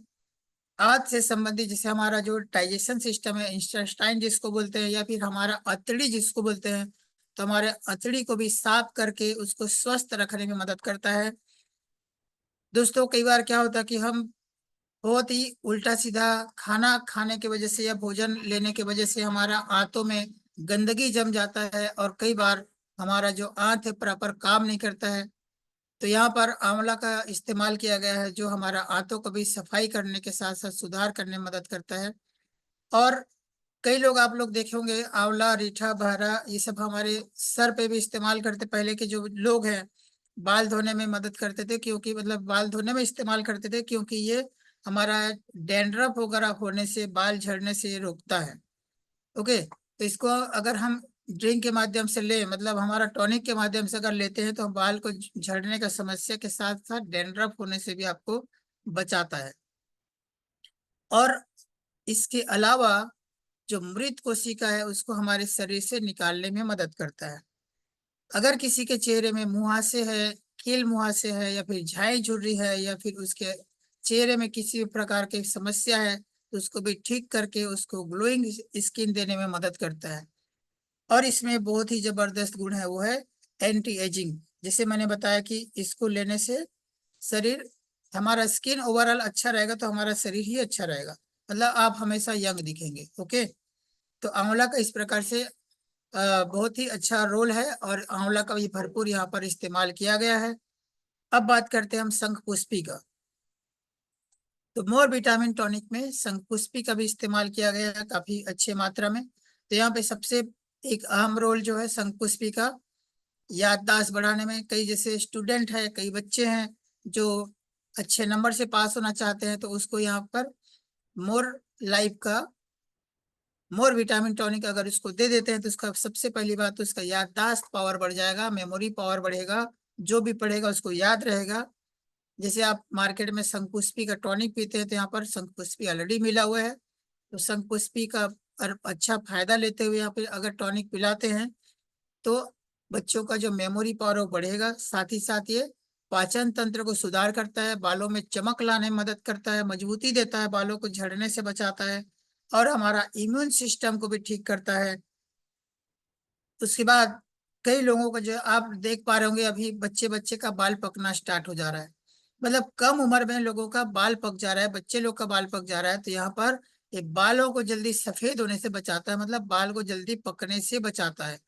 आंत से संबंधित जैसे हमारा जो डाइजेशन सिस्टम है, इंटेस्टाइन जिसको बोलते हैं, या फिर हमारा अतड़ी जिसको बोलते हैं, तो हमारे अतड़ी को भी साफ करके उसको स्वस्थ रखने में मदद करता है। दोस्तों कई बार क्या होता है कि हम बहुत ही उल्टा सीधा खाना खाने की वजह से या भोजन लेने की वजह से हमारा आंतों में गंदगी जम जाता है, और कई बार हमारा जो आंत है प्रॉपर काम नहीं करता है। तो यहाँ पर आंवला का इस्तेमाल किया गया है, जो हमारा आंतों को भी सफाई करने के साथ साथ सुधार करने में मदद करता है। और कई लोग, आप लोग देखे होंगे, आंवला, रीठा, बहरा, ये सब हमारे सर पे भी इस्तेमाल करते। पहले के जो लोग हैं बाल धोने में मदद करते थे, क्योंकि मतलब बाल धोने में इस्तेमाल करते थे, क्योंकि ये हमारा डैंड्रफ वगैरह होने से, बाल झड़ने से ये रोकता है। ओके, तो इसको अगर हम ड्रिंक के माध्यम से ले, मतलब हमारा टॉनिक के माध्यम से अगर लेते हैं, तो हम बाल को झड़ने का समस्या के साथ साथ डैंड्रफ होने से भी आपको बचाता है। और इसके अलावा जो मृत कोशिका है उसको हमारे शरीर से निकालने में मदद करता है। अगर किसी के चेहरे में मुहासे है, कील मुहासे है, या फिर झाई झुर्री है, या फिर उसके चेहरे में किसी भी प्रकार की समस्या है, तो उसको भी ठीक करके उसको ग्लोइंग स्किन देने में मदद करता है। और इसमें बहुत ही जबरदस्त गुण है, वो है एंटी एजिंग। जैसे मैंने बताया कि इसको लेने से शरीर, हमारा स्किन ओवरऑल अच्छा रहेगा तो हमारा शरीर ही अच्छा रहेगा, मतलब आप हमेशा यंग दिखेंगे। ओके, तो आंवला का इस प्रकार से बहुत ही अच्छा रोल है और आंवला का भी भरपूर यहाँ पर इस्तेमाल किया गया है। अब बात करते हैं हम शंखपुष्पी का। तो मोर विटामिन टॉनिक में शंखपुष्पी का भी इस्तेमाल किया गया है काफी अच्छे मात्रा में। तो यहाँ पे सबसे एक अहम रोल जो है शंखपुष्पी का, याददाश्त बढ़ाने में। कई जैसे स्टूडेंट है, कई बच्चे हैं जो अच्छे नंबर से पास होना चाहते हैं, तो उसको यहाँ पर मोर लाइफ का मोर विटामिन टॉनिक अगर उसको दे देते हैं तो उसका सबसे पहली बात तो उसका याददाश्त पावर बढ़ जाएगा, मेमोरी पावर बढ़ेगा, जो भी पढ़ेगा उसको याद रहेगा। जैसे आप मार्केट में शंखपुष्पी का टॉनिक पीते हैं तो यहाँ पर शंखपुष्पी ऑलरेडी मिला हुआ है, तो शंखपुष्पी का अच्छा फायदा लेते हुए यहाँ पे अगर टॉनिक पिलाते हैं तो बच्चों का जो मेमोरी पावर वो बढ़ेगा। साथ ही साथ ये पाचन तंत्र को सुधार करता है, बालों में चमक लाने में मदद करता है, मजबूती देता है, बालों को झड़ने से बचाता है और हमारा इम्यून सिस्टम को भी ठीक करता है। उसके बाद कई लोगों का जो आप देख पा रहे होंगे, अभी बच्चे बच्चे का बाल पकना स्टार्ट हो जा रहा है, मतलब कम उम्र में लोगों का बाल पक जा रहा है, बच्चे लोग का बाल पक जा रहा है। तो यहाँ पर ये बालों को जल्दी सफेद होने से बचाता है, मतलब बाल को जल्दी पकने से बचाता है।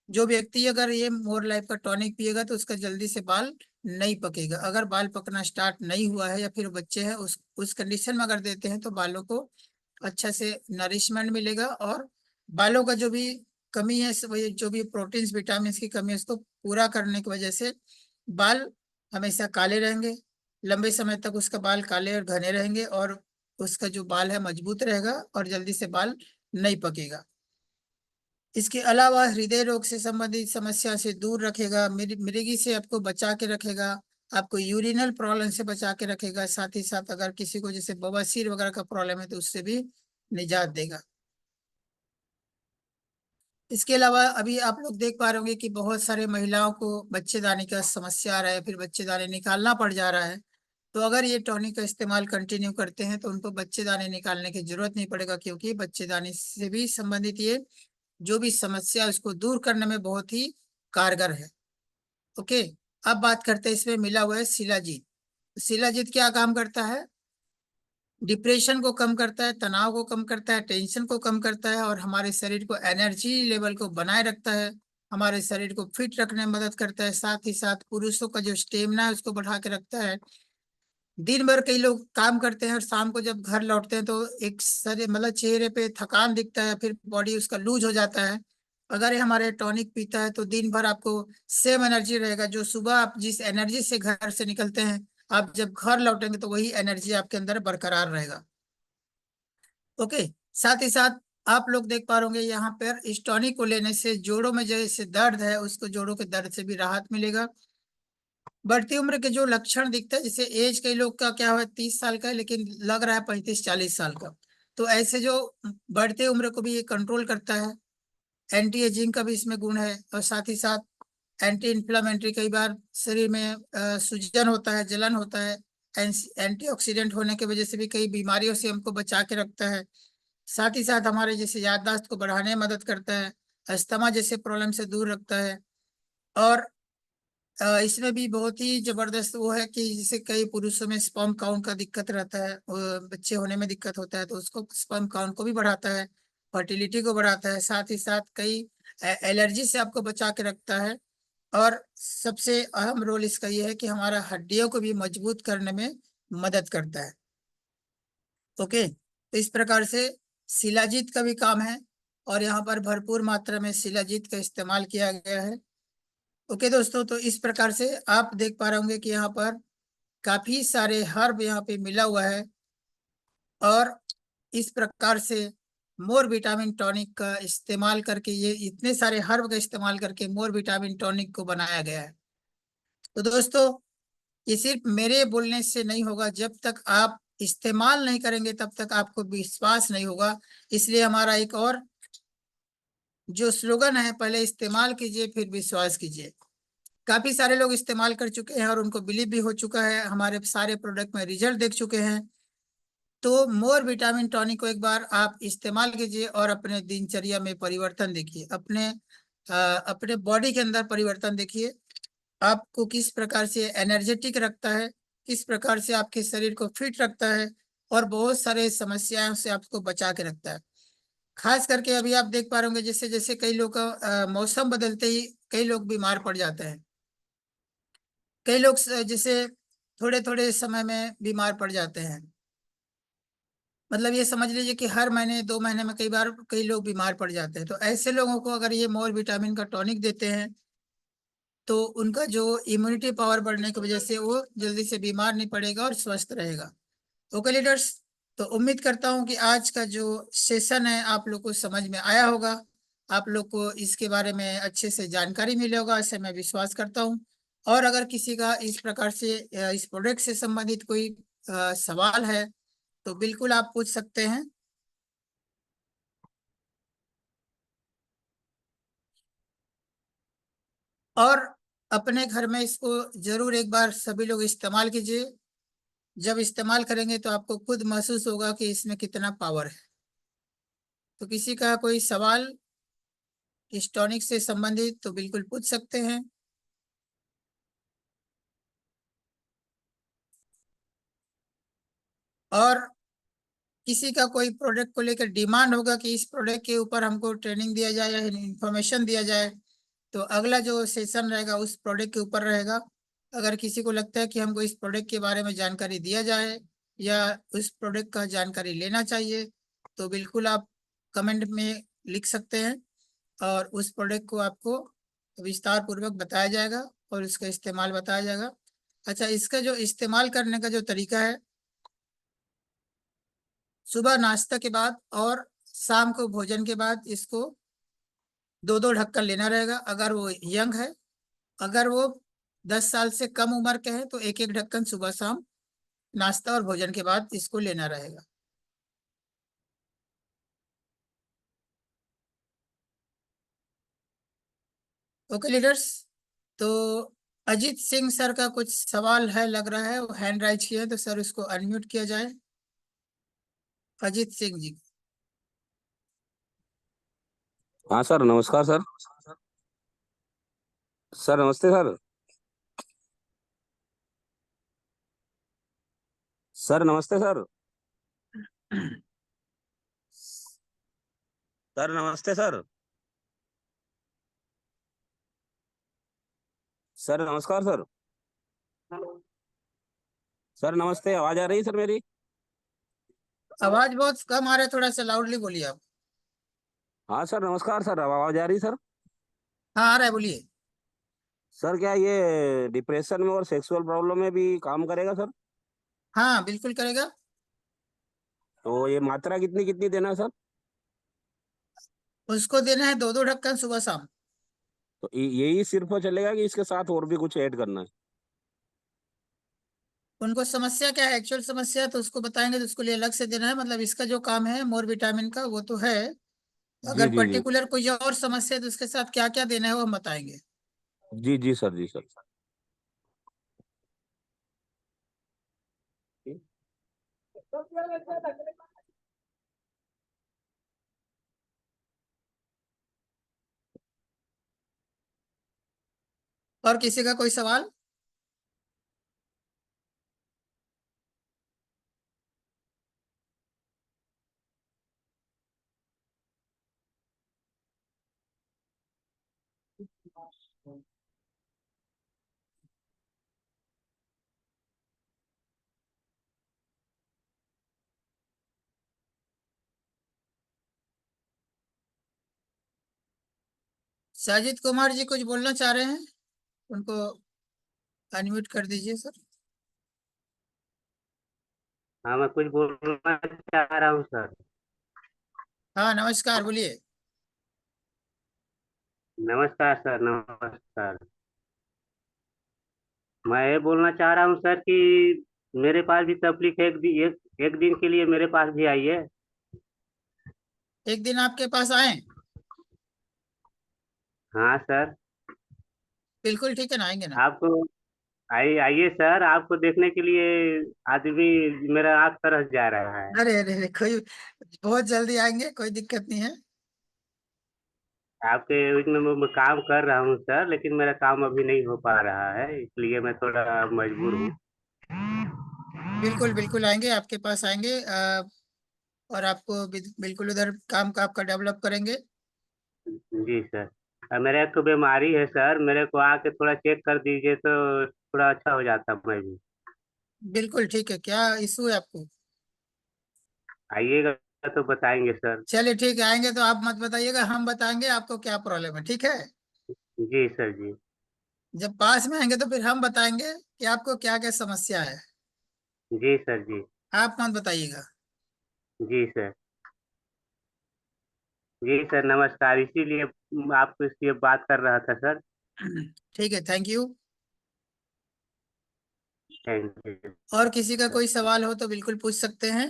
जो व्यक्ति अगर ये मोर लाइफ का टॉनिक पिएगा तो उसका जल्दी से बाल नहीं पकेगा। अगर बाल पकना स्टार्ट नहीं हुआ है या फिर बच्चे हैं उस कंडीशन में अगर देते हैं तो बालों को अच्छा से नरिशमेंट मिलेगा और बालों का जो भी कमी है, वही जो भी प्रोटीन्स विटामिन की कमी है उसको पूरा करने की वजह से बाल हमेशा काले रहेंगे, लंबे समय तक उसका बाल काले और घने रहेंगे और उसका जो बाल है मजबूत रहेगा और जल्दी से बाल नहीं पकेगा। इसके अलावा हृदय रोग से संबंधित समस्या से दूर रखेगा, मिर्गी से आपको बचा के रखेगा, आपको यूरिनल प्रॉब्लम से बचा के रखेगा। साथ ही साथ अगर किसी को जैसे बवासीर वगैरह का प्रॉब्लम है तो उससे भी निजात देगा। इसके अलावा अभी आप लोग देख पा रहे होंगे कि बहुत सारे महिलाओं को बच्चेदानी का समस्या आ रहा है, फिर बच्चेदानी निकालना पड़ जा रहा है। तो अगर ये टॉनिक का इस्तेमाल कंटिन्यू करते हैं तो उनको बच्चेदानी निकालने की जरूरत नहीं पड़ेगा, क्योंकि बच्चेदानी से भी संबंधित ये जो भी समस्या है उसको दूर करने में बहुत ही कारगर है। ओके, अब बात करते हैं इसमें मिला हुआ है शिलाजीत। शिलाजीत क्या काम करता है? डिप्रेशन को कम करता है, तनाव को कम करता है, टेंशन को कम करता है और हमारे शरीर को एनर्जी लेवल को बनाए रखता है, हमारे शरीर को फिट रखने में मदद करता है। साथ ही साथ पुरुषों का जो स्टेमिना है उसको बढ़ा के रखता है। दिन भर कई लोग काम करते हैं और शाम को जब घर लौटते हैं तो एक शरीर मतलब चेहरे पे थकान दिखता है, फिर बॉडी उसका लूज हो जाता है। अगर ये हमारे टॉनिक पीता है तो दिन भर आपको सेम एनर्जी रहेगा, जो सुबह आप जिस एनर्जी से घर से निकलते हैं आप जब घर लौटेंगे तो वही एनर्जी आपके अंदर बरकरार रहेगा। ओके, साथ ही साथ आप लोग देख पा रहे यहाँ पर इस टॉनिक को लेने से जोड़ों में जैसे दर्द है उसको, जोड़ों के दर्द से भी राहत मिलेगा। बढ़ती उम्र के जो लक्षण दिखते हैं, जैसे एज कई लोग का क्या हुआ 30 साल का है लेकिन लग रहा है 35-40 साल का, तो ऐसे जो बढ़ते उम्र को भी ये कंट्रोल करता है। एंटी एजिंग का भी इसमें गुण है और साथ ही साथ एंटी इन्फ्लामेटरी, कई बार शरीर में सूजन होता है, जलन होता है, एंटीऑक्सीडेंट होने की वजह से भी कई बीमारियों से हमको बचा के रखता है। साथ ही साथ हमारे जैसे याददाश्त को बढ़ाने में मदद करता है, अस्थमा जैसे प्रॉब्लम से दूर रखता है। और इसमें भी बहुत ही जबरदस्त वो है कि जैसे कई पुरुषों में स्पर्म काउंट का दिक्कत रहता है, बच्चे होने में दिक्कत होता है, तो उसको स्पर्म काउंट को भी बढ़ाता है, फर्टिलिटी को बढ़ाता है। साथ ही साथ कई एलर्जी से आपको बचा के रखता है और सबसे अहम रोल इसका ये है कि हमारा हड्डियों को भी मजबूत करने में मदद करता है। ओके, तो इस प्रकार से शिलाजीत का भी काम है और यहाँ पर भरपूर मात्रा में शिलाजीत का इस्तेमाल किया गया है। ओके दोस्तों, तो इस प्रकार से आप देख पा रहे होंगे कि यहाँ पर काफी सारे हर्ब यहाँ पे मिला हुआ है और इस प्रकार से मोर विटामिन टॉनिक का इस्तेमाल करके, ये इतने सारे हर्ब का इस्तेमाल करके मोर विटामिन टॉनिक को बनाया गया है। तो दोस्तों, ये सिर्फ मेरे बोलने से नहीं होगा, जब तक आप इस्तेमाल नहीं करेंगे तब तक आपको विश्वास नहीं होगा। इसलिए हमारा एक और जो स्लोगन है, पहले इस्तेमाल कीजिए फिर विश्वास कीजिए। काफी सारे लोग इस्तेमाल कर चुके हैं और उनको बिलीव भी हो चुका है, हमारे सारे प्रोडक्ट में रिजल्ट देख चुके हैं। तो मोर विटामिन टॉनिक को एक बार आप इस्तेमाल कीजिए और अपने दिनचर्या में परिवर्तन देखिए, अपने बॉडी के अंदर परिवर्तन देखिए, आपको किस प्रकार से एनर्जेटिक रखता है, किस प्रकार से आपके शरीर को फिट रखता है और बहुत सारे समस्याओं से आपको बचा के रखता है। खास करके अभी आप देख पा रहे होंगे, जैसे जैसे कई लोग का मौसम बदलते ही कई लोग बीमार पड़ जाते हैं। कई लोग जैसे थोड़े थोड़े समय में बीमार पड़ जाते हैं। मतलब ये समझ लीजिए कि हर महीने 2 महीने में कई बार कई लोग बीमार पड़ जाते हैं। तो ऐसे लोगों को अगर ये मोर विटामिन का टॉनिक देते हैं तो उनका जो इम्यूनिटी पावर बढ़ने की वजह से वो जल्दी से बीमार नहीं पड़ेगा और स्वस्थ रहेगा। ओके लीडर्स, तो उम्मीद करता हूँ कि आज का जो सेशन है आप लोग को समझ में आया होगा, आप लोग को इसके बारे में अच्छे से जानकारी मिले होगा, ऐसे मैं विश्वास करता हूँ। और अगर किसी का इस प्रकार से इस प्रोडक्ट से संबंधित कोई सवाल है तो बिल्कुल आप पूछ सकते हैं। और अपने घर में इसको जरूर एक बार सभी लोग इस्तेमाल कीजिए। जब इस्तेमाल करेंगे तो आपको खुद महसूस होगा कि इसमें कितना पावर है। तो किसी का कोई सवाल इस टॉनिक से संबंधित तो बिल्कुल पूछ सकते हैं। और किसी का कोई प्रोडक्ट को लेकर डिमांड होगा कि इस प्रोडक्ट के ऊपर हमको ट्रेनिंग दिया जाए या इंफॉर्मेशन दिया जाए, तो अगला जो सेशन रहेगा उस प्रोडक्ट के ऊपर रहेगा। अगर किसी को लगता है कि हमको इस प्रोडक्ट के बारे में जानकारी दिया जाए या उस प्रोडक्ट का जानकारी लेना चाहिए तो बिल्कुल आप कमेंट में लिख सकते हैं और उस प्रोडक्ट को आपको विस्तार पूर्वक बताया जाएगा और उसका इस्तेमाल बताया जाएगा। अच्छा, इसका जो इस्तेमाल करने का जो तरीका है, सुबह नाश्ता के बाद और शाम को भोजन के बाद इसको 2-2 ढक्कन लेना रहेगा। अगर वो यंग है, अगर वो 10 साल से कम उम्र के हैं तो 1-1 ढक्कन सुबह शाम नाश्ता और भोजन के बाद इसको लेना रहेगा। ओके लीडर्स, तो अजीत सिंह सर का कुछ सवाल है लग रहा है, वो हैंड राइज किए हैं, तो सर उसको अनम्यूट किया जाए। अजीत सिंह जी। हाँ सर, नमस्कार सर। सर नमस्ते सर। सर नमस्ते सर। सर नमस्ते सर। सर नमस्कार सर। सर नमस्ते, आवाज आ रही है सर मेरी? आवाज बहुत कम आ रहा है, थोड़ा सा लाउडली बोलिए आप। हाँ सर नमस्कार सर, अब आवाज आ रही है सर? हाँ, आ रहा है, बोलिए। सर क्या ये डिप्रेशन में और सेक्सुअल प्रॉब्लम में भी काम करेगा सर? हाँ, बिल्कुल करेगा। तो ये मात्रा कितनी कितनी देना है सर? उसको देना है 2-2 ढक्कन सुबह शाम। तो यही सिर्फ चलेगा कि इसके साथ और भी कुछ ऐड करना है? उनको समस्या क्या है, एक्चुअल समस्या तो उसको बताएंगे तो उसको लिए अलग से देना है। मतलब इसका जो काम है मोर विटामिन का वो तो है, जी अगर जी जी। पर्टिकुलर कोई और समस्या है तो उसके साथ क्या क्या देना है वो हम बताएंगे। जी जी सर, जी सर। और किसी का कोई सवाल? साजिद कुमार जी कुछ बोलना चाह रहे हैं, उनको अनम्यूट कर दीजिए सर। हाँ, मैं कुछ बोलना चाह रहा हूँ सर। हाँ, नमस्कार, बोलिए। नमस्कार सर, नमस्कार। मैं ये बोलना चाह रहा हूँ सर कि मेरे पास भी तकलीफ है। एक दिन के लिए मेरे पास भी आई है। एक दिन आपके पास आए? हाँ सर। बिल्कुल ठीक है ना, आएंगे ना। आपको आइए आइए सर, आपको देखने के लिए आदमी मेरा आँख तरस जा रहा है। अरे अरे अरे, कोई बहुत जल्दी आएंगे, कोई दिक्कत नहीं है। आपके इसमें मैं काम कर रहा हूँ सर, लेकिन मेरा काम अभी नहीं हो पा रहा है, इसलिए मैं थोड़ा मजबूर हूँ। बिल्कुल बिल्कुल आएंगे, आपके पास आएंगे और आपको बिल्कुल उधर काम का आपका डेवलप करेंगे। जी सर। मेरे को बीमारी है सर, मेरे को आके थोड़ा चेक कर दीजिए तो थोड़ा अच्छा हो जाता मैं भी। बिल्कुल ठीक है, क्या इशू है आपको? आइएगा तो बताएंगे सर। चलिए ठीक है, आएंगे तो आप मत बताइएगा, हम बताएंगे आपको क्या प्रॉब्लम है, ठीक है? जी सर जी। जब पास में आएंगे तो फिर हम बताएंगे कि आपको क्या क्या समस्या है। जी सर जी। आप मत बताइएगा। जी सर। जी सर नमस्कार, इसीलिए आपको इसलिए बात कर रहा था सर। ठीक है, थैंक यू। Thank you. और किसी का कोई सवाल हो तो बिल्कुल पूछ सकते हैं।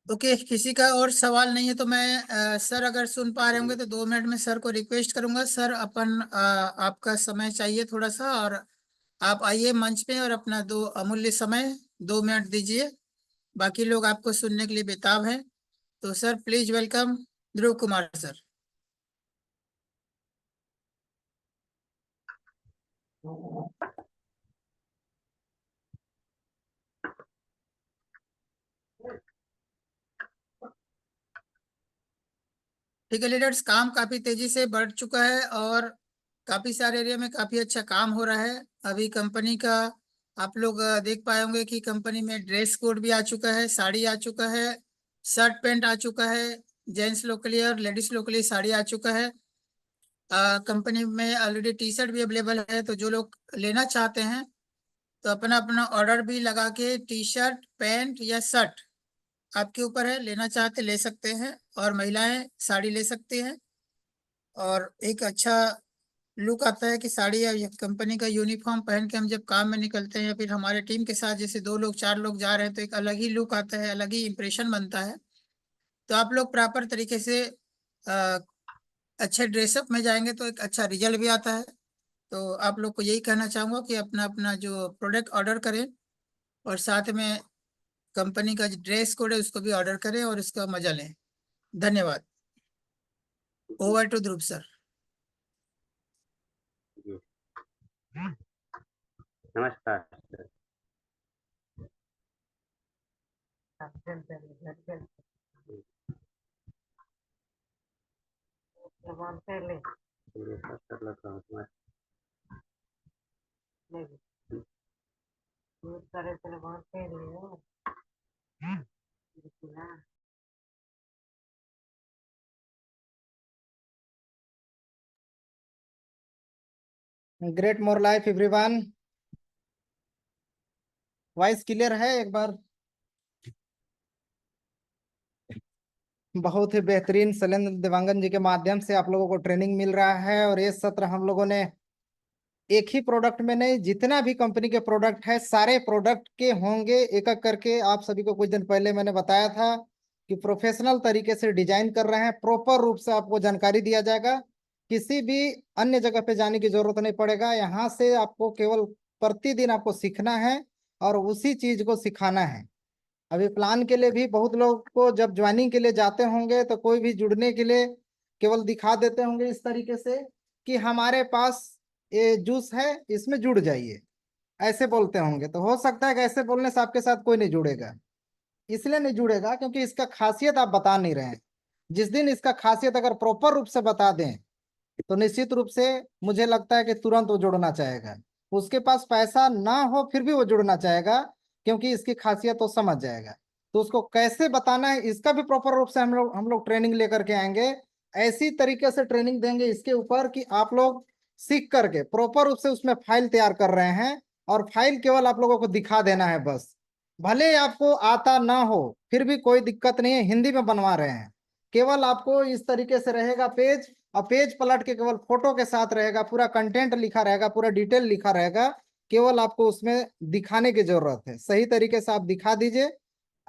ओके, किसी का और सवाल नहीं है तो मैं सर अगर सुन पा रहे होंगे तो 2 मिनट में सर को रिक्वेस्ट करूंगा। सर अपन आपका समय चाहिए थोड़ा सा, और आप आइए मंच पे और अपना दो अमूल्य समय 2 मिनट दीजिए। बाकी लोग आपको सुनने के लिए बेताब हैं। तो sir please welcome Dhruv Kumar sir. ठीक है लीडर्स, काम काफी तेजी से बढ़ चुका है और काफी सारे एरिया में काफी अच्छा काम हो रहा है। अभी कंपनी का आप लोग देख पाए होंगे कि कंपनी में ड्रेस कोड भी आ चुका है, साड़ी आ चुका है, शर्ट पैंट आ चुका है, जेंट्स लोकली और लेडीज लोकली साड़ी आ चुका है। कंपनी में ऑलरेडी टी शर्ट भी अवेलेबल है, तो जो लोग लेना चाहते हैं तो अपना अपना ऑर्डर भी लगा के टी शर्ट पैंट या शर्ट आपके ऊपर है, लेना चाहते ले सकते हैं, और महिलाएं साड़ी ले सकती हैं। और एक अच्छा लुक आता है कि साड़ी या कंपनी का यूनिफॉर्म पहन के हम जब काम में निकलते हैं या फिर हमारे टीम के साथ जैसे 2 लोग 4 लोग जा रहे हैं तो एक अलग ही लुक आता है, अलग ही इंप्रेशन बनता है। तो आप लोग प्रॉपर तरीके से अ, अच्छे ड्रेसअप में जाएंगे तो एक अच्छा रिजल्ट भी आता है। तो आप लोग को यही कहना चाहूंगा कि अपना अपना जो प्रोडक्ट ऑर्डर करें और साथ में कंपनी का जो ड्रेस कोड है उसको भी ऑर्डर करें और इसका मजा लें। धन्यवाद। Over to Dhruv sir. जी नमस्कार सर। ये सब कर लेता हूँ मैं। Great more life everyone. Voice clear है एक बार? बहुत ही बेहतरीन शैलेंद्र देवांगन जी के माध्यम से आप लोगों को ट्रेनिंग मिल रहा है, और ये सत्र हम लोगों ने एक ही प्रोडक्ट में नहीं, जितना भी कंपनी के प्रोडक्ट है सारे प्रोडक्ट के होंगे एक एक करके। आप सभी को कुछ दिन पहले मैंने बताया था कि प्रोफेशनल तरीके से डिजाइन कर रहे हैं, प्रॉपर रूप से आपको जानकारी दिया जाएगा। किसी भी अन्य जगह पे जाने की जरूरत नहीं पड़ेगा, यहाँ से आपको केवल प्रतिदिन आपको सीखना है और उसी चीज को सिखाना है। अभी प्लान के लिए भी बहुत लोग को जब ज्वाइनिंग के लिए जाते होंगे तो कोई भी जुड़ने के लिए केवल दिखा देते होंगे इस तरीके से कि हमारे पास ये जूस है, इसमें जुड़ जाइए, ऐसे बोलते होंगे। तो हो सकता है कि ऐसे बोलने से आपके साथ कोई नहीं जुड़ेगा। इसलिए नहीं जुड़ेगा क्योंकि इसका खासियत आप बता नहीं रहे हैं। जिस दिन इसका खासियत अगर प्रॉपर रूप से बता दें तो निश्चित रूप से मुझे लगता है कि तुरंत वो जुड़ना चाहेगा। उसके पास पैसा ना हो फिर भी वो जुड़ना चाहेगा, क्योंकि इसकी खासियत वो समझ जाएगा। तो उसको कैसे बताना है इसका भी प्रॉपर रूप से हम लोग ट्रेनिंग लेकर के आएंगे। ऐसी तरीके से ट्रेनिंग देंगे इसके ऊपर कि आप लोग सीख करके प्रॉपर रूप से उसमें फाइल तैयार कर रहे हैं, और फाइल केवल आप लोगों को दिखा देना है बस। भले आपको आता ना हो फिर भी कोई दिक्कत नहीं है, हिंदी में बनवा रहे हैं। केवल आपको इस तरीके से रहेगा पेज, और पेज पलट के केवल फोटो के साथ रहेगा, पूरा कंटेंट लिखा रहेगा, पूरा डिटेल लिखा रहेगा। केवल आपको उसमें दिखाने की जरूरत है, सही तरीके से आप दिखा दीजिए।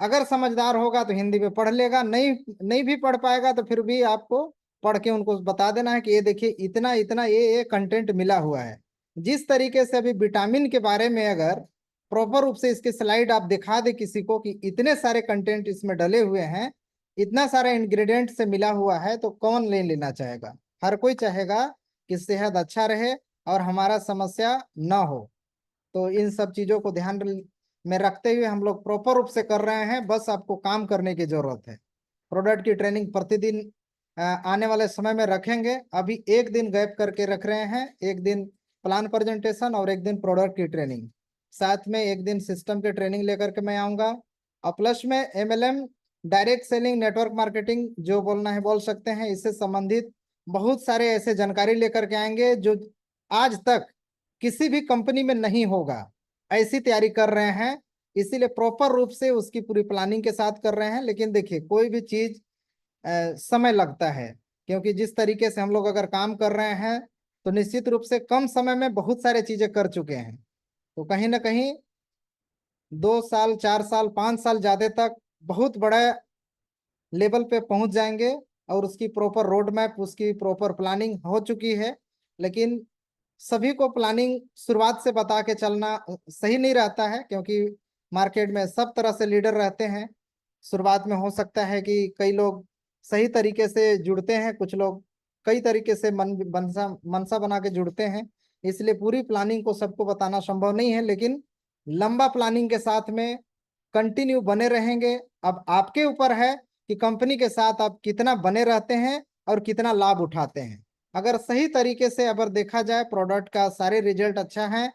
अगर समझदार होगा तो हिंदी में पढ़ लेगा, नहीं नहीं भी पढ़ पाएगा तो फिर भी आपको पढ़ के उनको बता देना है कि ये देखिए इतना इतना ये कंटेंट मिला हुआ है। जिस तरीके से अभी विटामिन के बारे में अगर प्रॉपर रूप से इसके स्लाइड आप दिखा दे किसी को कि इतने सारे कंटेंट इसमें डले हुए हैं, इतना सारा इंग्रेडिएंट से मिला हुआ है, तो कौन ले लेना चाहेगा? हर कोई चाहेगा कि सेहत अच्छा रहे और हमारा समस्या ना हो। तो इन सब चीजों को ध्यान में रखते हुए हम लोग प्रॉपर रूप से कर रहे हैं, बस आपको काम करने की जरूरत है। प्रोडक्ट की ट्रेनिंग प्रतिदिन आने वाले समय में रखेंगे। अभी एक दिन गैप करके रख रहे हैं, एक दिन प्लान प्रेजेंटेशन और एक दिन प्रोडक्ट की ट्रेनिंग, साथ में एक दिन सिस्टम की ट्रेनिंग लेकर के मैं आऊँगा। और प्लस में MLM direct selling network marketing जो बोलना है बोल सकते हैं, इससे संबंधित बहुत सारे ऐसे जानकारी लेकर के आएंगे जो आज तक किसी भी कंपनी में नहीं होगा, ऐसी तैयारी कर रहे हैं। इसीलिए प्रॉपर रूप से उसकी पूरी प्लानिंग के साथ कर रहे हैं। लेकिन देखिए कोई भी चीज समय लगता है, क्योंकि जिस तरीके से हम लोग अगर काम कर रहे हैं तो निश्चित रूप से कम समय में बहुत सारे चीजें कर चुके हैं। तो कहीं ना कहीं 2 साल 4 साल 5 साल ज्यादा तक बहुत बड़ा लेवल पे पहुंच जाएंगे और उसकी प्रॉपर रोड मैप, उसकी प्रॉपर प्लानिंग हो चुकी है। लेकिन सभी को प्लानिंग शुरुआत से बता के चलना सही नहीं रहता है, क्योंकि मार्केट में सब तरह से लीडर रहते हैं। शुरुआत में हो सकता है कि कई लोग सही तरीके से जुड़ते हैं, कुछ लोग कई तरीके से मनसा बना के जुड़ते हैं। इसलिए पूरी प्लानिंग को सबको बताना संभव नहीं है, लेकिन लंबा प्लानिंग के साथ में कंटिन्यू बने रहेंगे। अब आपके ऊपर है कि कंपनी के साथ आप कितना बने रहते हैं और कितना लाभ उठाते हैं। अगर सही तरीके से अगर देखा जाए प्रोडक्ट का सारे रिजल्ट अच्छा है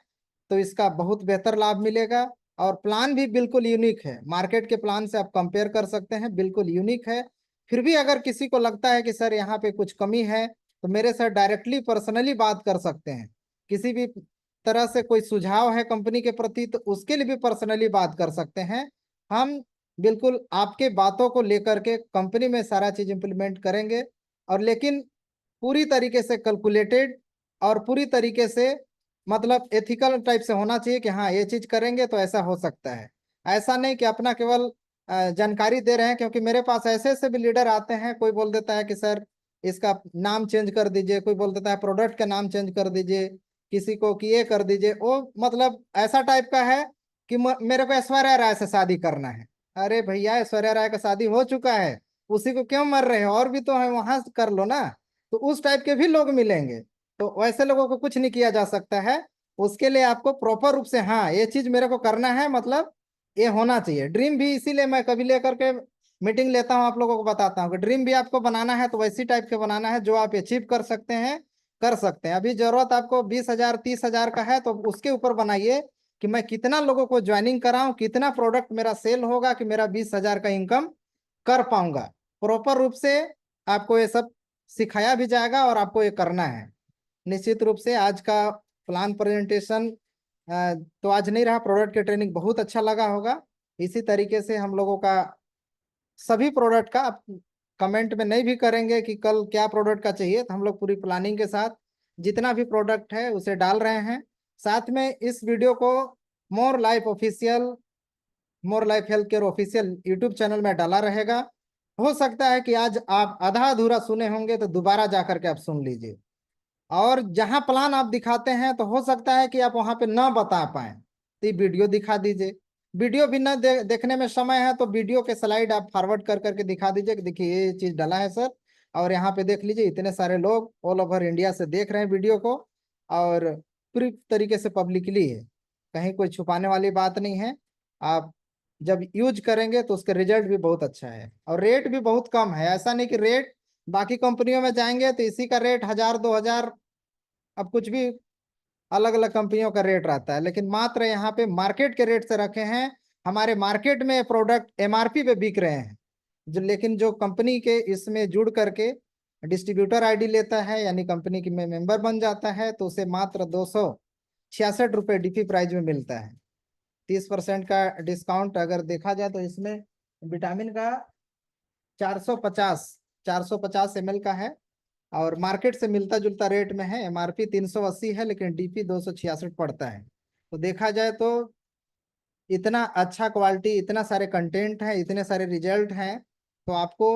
तो इसका बहुत बेहतर लाभ मिलेगा। और प्लान भी बिल्कुल यूनिक है, मार्केट के प्लान से आप कंपेयर कर सकते हैं, बिल्कुल यूनिक है। फिर भी अगर किसी को लगता है कि सर यहाँ पे कुछ कमी है तो मेरे साथ डायरेक्टली पर्सनली बात कर सकते हैं। किसी भी तरह से कोई सुझाव है कंपनी के प्रति तो उसके लिए भी पर्सनली बात कर सकते हैं। हम बिल्कुल आपके बातों को लेकर के कंपनी में सारा चीज इंप्लीमेंट करेंगे, और लेकिन पूरी तरीके से कैलकुलेटेड और पूरी तरीके से मतलब एथिकल टाइप से होना चाहिए कि हाँ ये चीज करेंगे तो ऐसा हो सकता है। ऐसा नहीं कि अपना केवल जानकारी दे रहे हैं, क्योंकि मेरे पास ऐसे ऐसे भी लीडर आते हैं, कोई बोल देता है कि सर इसका नाम चेंज कर दीजिए, कोई बोल देता है प्रोडक्ट का नाम चेंज कर दीजिए, किसी को कि ये कर दीजिए। वो मतलब ऐसा टाइप का है कि मेरे को ऐश्वर्या राय से शादी करना है। अरे भैया ऐश्वर्या राय का शादी हो चुका है, उसी को क्यों मर रहे हो, और भी तो है वहां से कर लो ना। तो उस टाइप के भी लोग मिलेंगे, तो वैसे लोगों को कुछ नहीं किया जा सकता है। उसके लिए आपको प्रॉपर रूप से हाँ ये चीज मेरे को करना है, मतलब ये होना चाहिए। ड्रीम भी इसीलिए मैं कभी लेकर के मीटिंग लेता हूँ, आप लोगों को बताता हूँ कि ड्रीम भी आपको बनाना है तो वैसी टाइप के बनाना है जो आप अचीव कर सकते हैं, कर सकते हैं। अभी जरूरत आपको 20,000 30,000 का है तो उसके ऊपर बनाइए कि मैं कितना लोगों को ज्वाइनिंग कराऊं, कितना प्रोडक्ट मेरा सेल होगा कि मेरा 20,000 का इनकम कर पाऊंगा। प्रॉपर रूप से आपको ये सब सिखाया भी जाएगा और आपको ये करना है। निश्चित रूप से आज का प्लान प्रेजेंटेशन तो आज नहीं रहा, प्रोडक्ट की ट्रेनिंग बहुत अच्छा लगा होगा। इसी तरीके से हम लोगों का सभी प्रोडक्ट का आप कमेंट में नहीं भी करेंगे कि कल क्या प्रोडक्ट का चाहिए, तो हम लोग पूरी प्लानिंग के साथ जितना भी प्रोडक्ट है उसे डाल रहे हैं। साथ में इस वीडियो को more life official, more life health care official YouTube channel में डाला रहेगा। हो सकता है कि आज आप आधा अधूरा सुने होंगे तो दोबारा जाकर के आप सुन लीजिए। और जहां प्लान आप दिखाते हैं तो हो सकता है कि आप वहां पे ना बता पाए, तो ये वीडियो दिखा दीजिए। वीडियो भी ना देखने में समय है तो वीडियो के स्लाइड आप फॉरवर्ड कर करके दिखा दीजिए कि देखिए ये चीज डाला है सर, और यहाँ पे देख लीजिए इतने सारे लोग ऑल ओवर इंडिया से देख रहे हैं वीडियो को, और पूरी तरीके से पब्लिकली है, कहीं कोई छुपाने वाली बात नहीं है। आप जब यूज करेंगे तो उसका रिजल्ट भी बहुत अच्छा है, और रेट भी बहुत कम है। ऐसा नहीं कि रेट बाकी कंपनियों में जाएंगे तो इसी का रेट 1,000 2,000, अब कुछ भी अलग अलग कंपनियों का रेट रहता है, लेकिन मात्र यहाँ पे मार्केट के रेट से रखे हैं। हमारे मार्केट में प्रोडक्ट MRP पे बिक रहे हैं, जो लेकिन जो कंपनी के इसमें जुड़ करके डिस्ट्रीब्यूटर आईडी लेता है यानी कंपनी की में मेंबर बन जाता है तो उसे मात्र 266 रुपये डीपी प्राइस में मिलता है। 30% का डिस्काउंट अगर देखा जाए तो इसमें विटामिन का 450 ml का है, और मार्केट से मिलता जुलता रेट में है। MRP 380 है लेकिन DP 266 पड़ता है। तो देखा जाए तो इतना अच्छा क्वालिटी, इतना सारे कंटेंट है, इतने सारे रिजल्ट हैं, तो आपको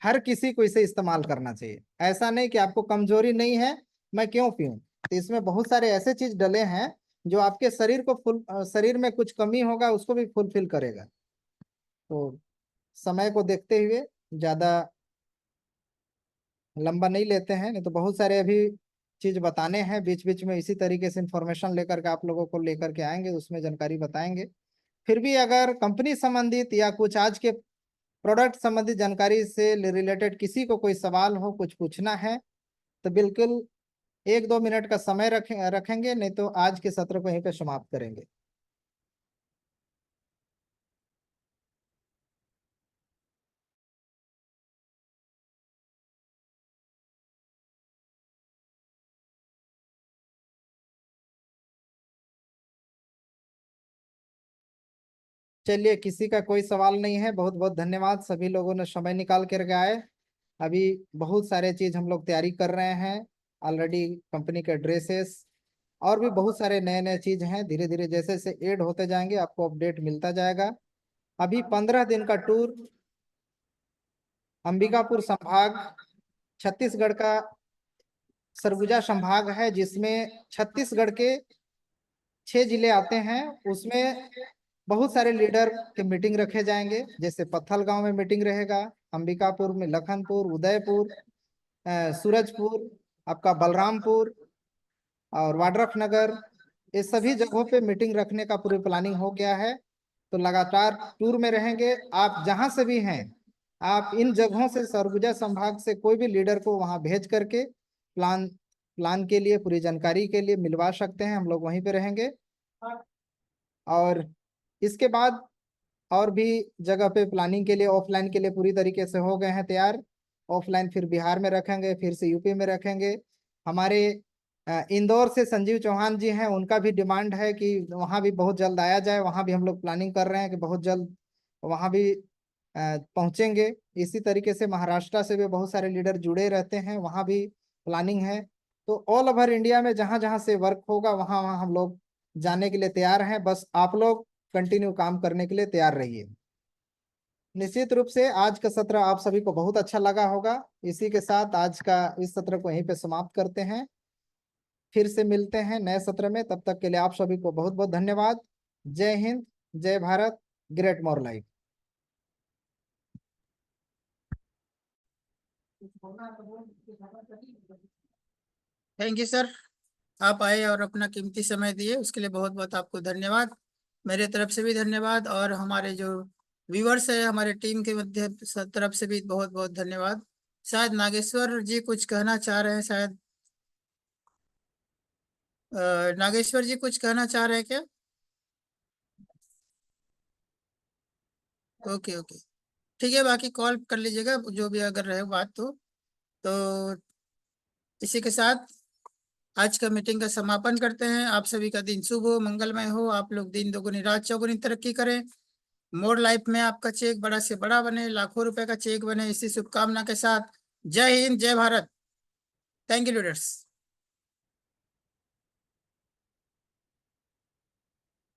हर किसी को इसे इस्तेमाल करना चाहिए। ऐसा नहीं कि आपको कमजोरी नहीं है मैं क्यों पीऊं। तो इसमें बहुत सारे ऐसे चीज डले हैं जो आपके शरीर को शरीर में कुछ कमी होगा उसको भी फुलफिल करेगा। तो समय को देखते हुए ज्यादा लंबा नहीं लेते हैं, नहीं तो बहुत सारे अभी चीज बताने हैं। बीच बीच में इसी तरीके से इंफॉर्मेशन लेकर के आप लोगों को लेकर के आएंगे, उसमें जानकारी बताएंगे। फिर भी अगर कंपनी संबंधित या कुछ आज के प्रोडक्ट संबंधित जानकारी से रिलेटेड किसी को कोई सवाल हो, कुछ पूछना है, तो बिल्कुल 1-2 मिनट का समय रखेंगे, नहीं तो आज के सत्र को यहीं पे समाप्त करेंगे। चलिए, किसी का कोई सवाल नहीं है। बहुत बहुत धन्यवाद, सभी लोगों ने समय निकाल कर आए। अभी बहुत सारे चीज हम लोग तैयारी कर रहे हैं ऑलरेडी, कंपनी के ड्रेसेस और भी बहुत सारे नए नए चीज हैं। धीरे धीरे जैसे जैसे ऐड होते जाएंगे आपको अपडेट मिलता जाएगा। अभी 15 दिन का टूर अंबिकापुर संभाग, छत्तीसगढ़ का सरगुजा संभाग है, जिसमें छत्तीसगढ़ के 6 जिले आते हैं। उसमें बहुत सारे लीडर के मीटिंग रखे जाएंगे, जैसे पत्थल गांव में मीटिंग रहेगा, अंबिकापुर में लखनपुर, उदयपुर, सूरजपुर, आपका बलरामपुर और वाड्रफ नगर, ये सभी जगहों पे मीटिंग रखने का पूरी प्लानिंग हो गया है। तो लगातार टूर में रहेंगे। आप जहां से भी हैं, आप इन जगहों से सरगुजा संभाग से कोई भी लीडर को वहां भेज करके प्लान के लिए, पूरी जानकारी के लिए मिलवा सकते हैं। हम लोग वहीं पे रहेंगे। और इसके बाद और भी जगह पे प्लानिंग के लिए, ऑफलाइन के लिए पूरी तरीके से हो गए हैं तैयार। ऑफलाइन फिर बिहार में रखेंगे, फिर से यूपी में रखेंगे। हमारे इंदौर से संजीव चौहान जी हैं, उनका भी डिमांड है कि वहाँ भी बहुत जल्द आया जाए। वहाँ भी हम लोग प्लानिंग कर रहे हैं कि बहुत जल्द वहाँ भी पहुँचेंगे। इसी तरीके से महाराष्ट्र से भी बहुत सारे लीडर जुड़े रहते हैं, वहाँ भी प्लानिंग है। तो ऑल ओवर इंडिया में जहाँ जहाँ से वर्क होगा वहाँ वहाँ हम लोग जाने के लिए तैयार हैं। बस आप लोग कंटिन्यू काम करने के लिए तैयार रहिए। निश्चित रूप से आज का सत्र आप सभी को बहुत अच्छा लगा होगा। इसी के साथ आज का इस सत्र को यहीं पे समाप्त करते हैं। फिर से मिलते हैं नए सत्र में, तब तक के लिए आप सभी को बहुत बहुत धन्यवाद। जय हिंद, जय Bharat, great more life. Thank you sir, आप आए और अपना कीमती समय दिए, उसके लिए बहुत बहुत आपको धन्यवाद। मेरे तरफ से भी धन्यवाद, और हमारे जो व्यूअर्स है हमारे टीम के मध्य तरफ से भी बहुत बहुत धन्यवाद। शायद नागेश्वर जी कुछ कहना चाह रहे हैं, शायद नागेश्वर जी कुछ कहना चाह रहे हैं क्या? ओके ओके, ठीक है, बाकी कॉल कर लीजिएगा जो भी अगर रहे बात तो इसी के साथ आज का मीटिंग का समापन करते हैं। आप सभी का दिन शुभ हो, मंगलमय हो। आप लोग दिन दोगुनी रात चौगुनी तरक्की करें। मोर लाइफ में आपका चेक बड़ा से बड़ा बने, लाखों रुपए का चेक बने, इसी शुभकामना के साथ जय हिंद, जय भारत। Thank you leaders.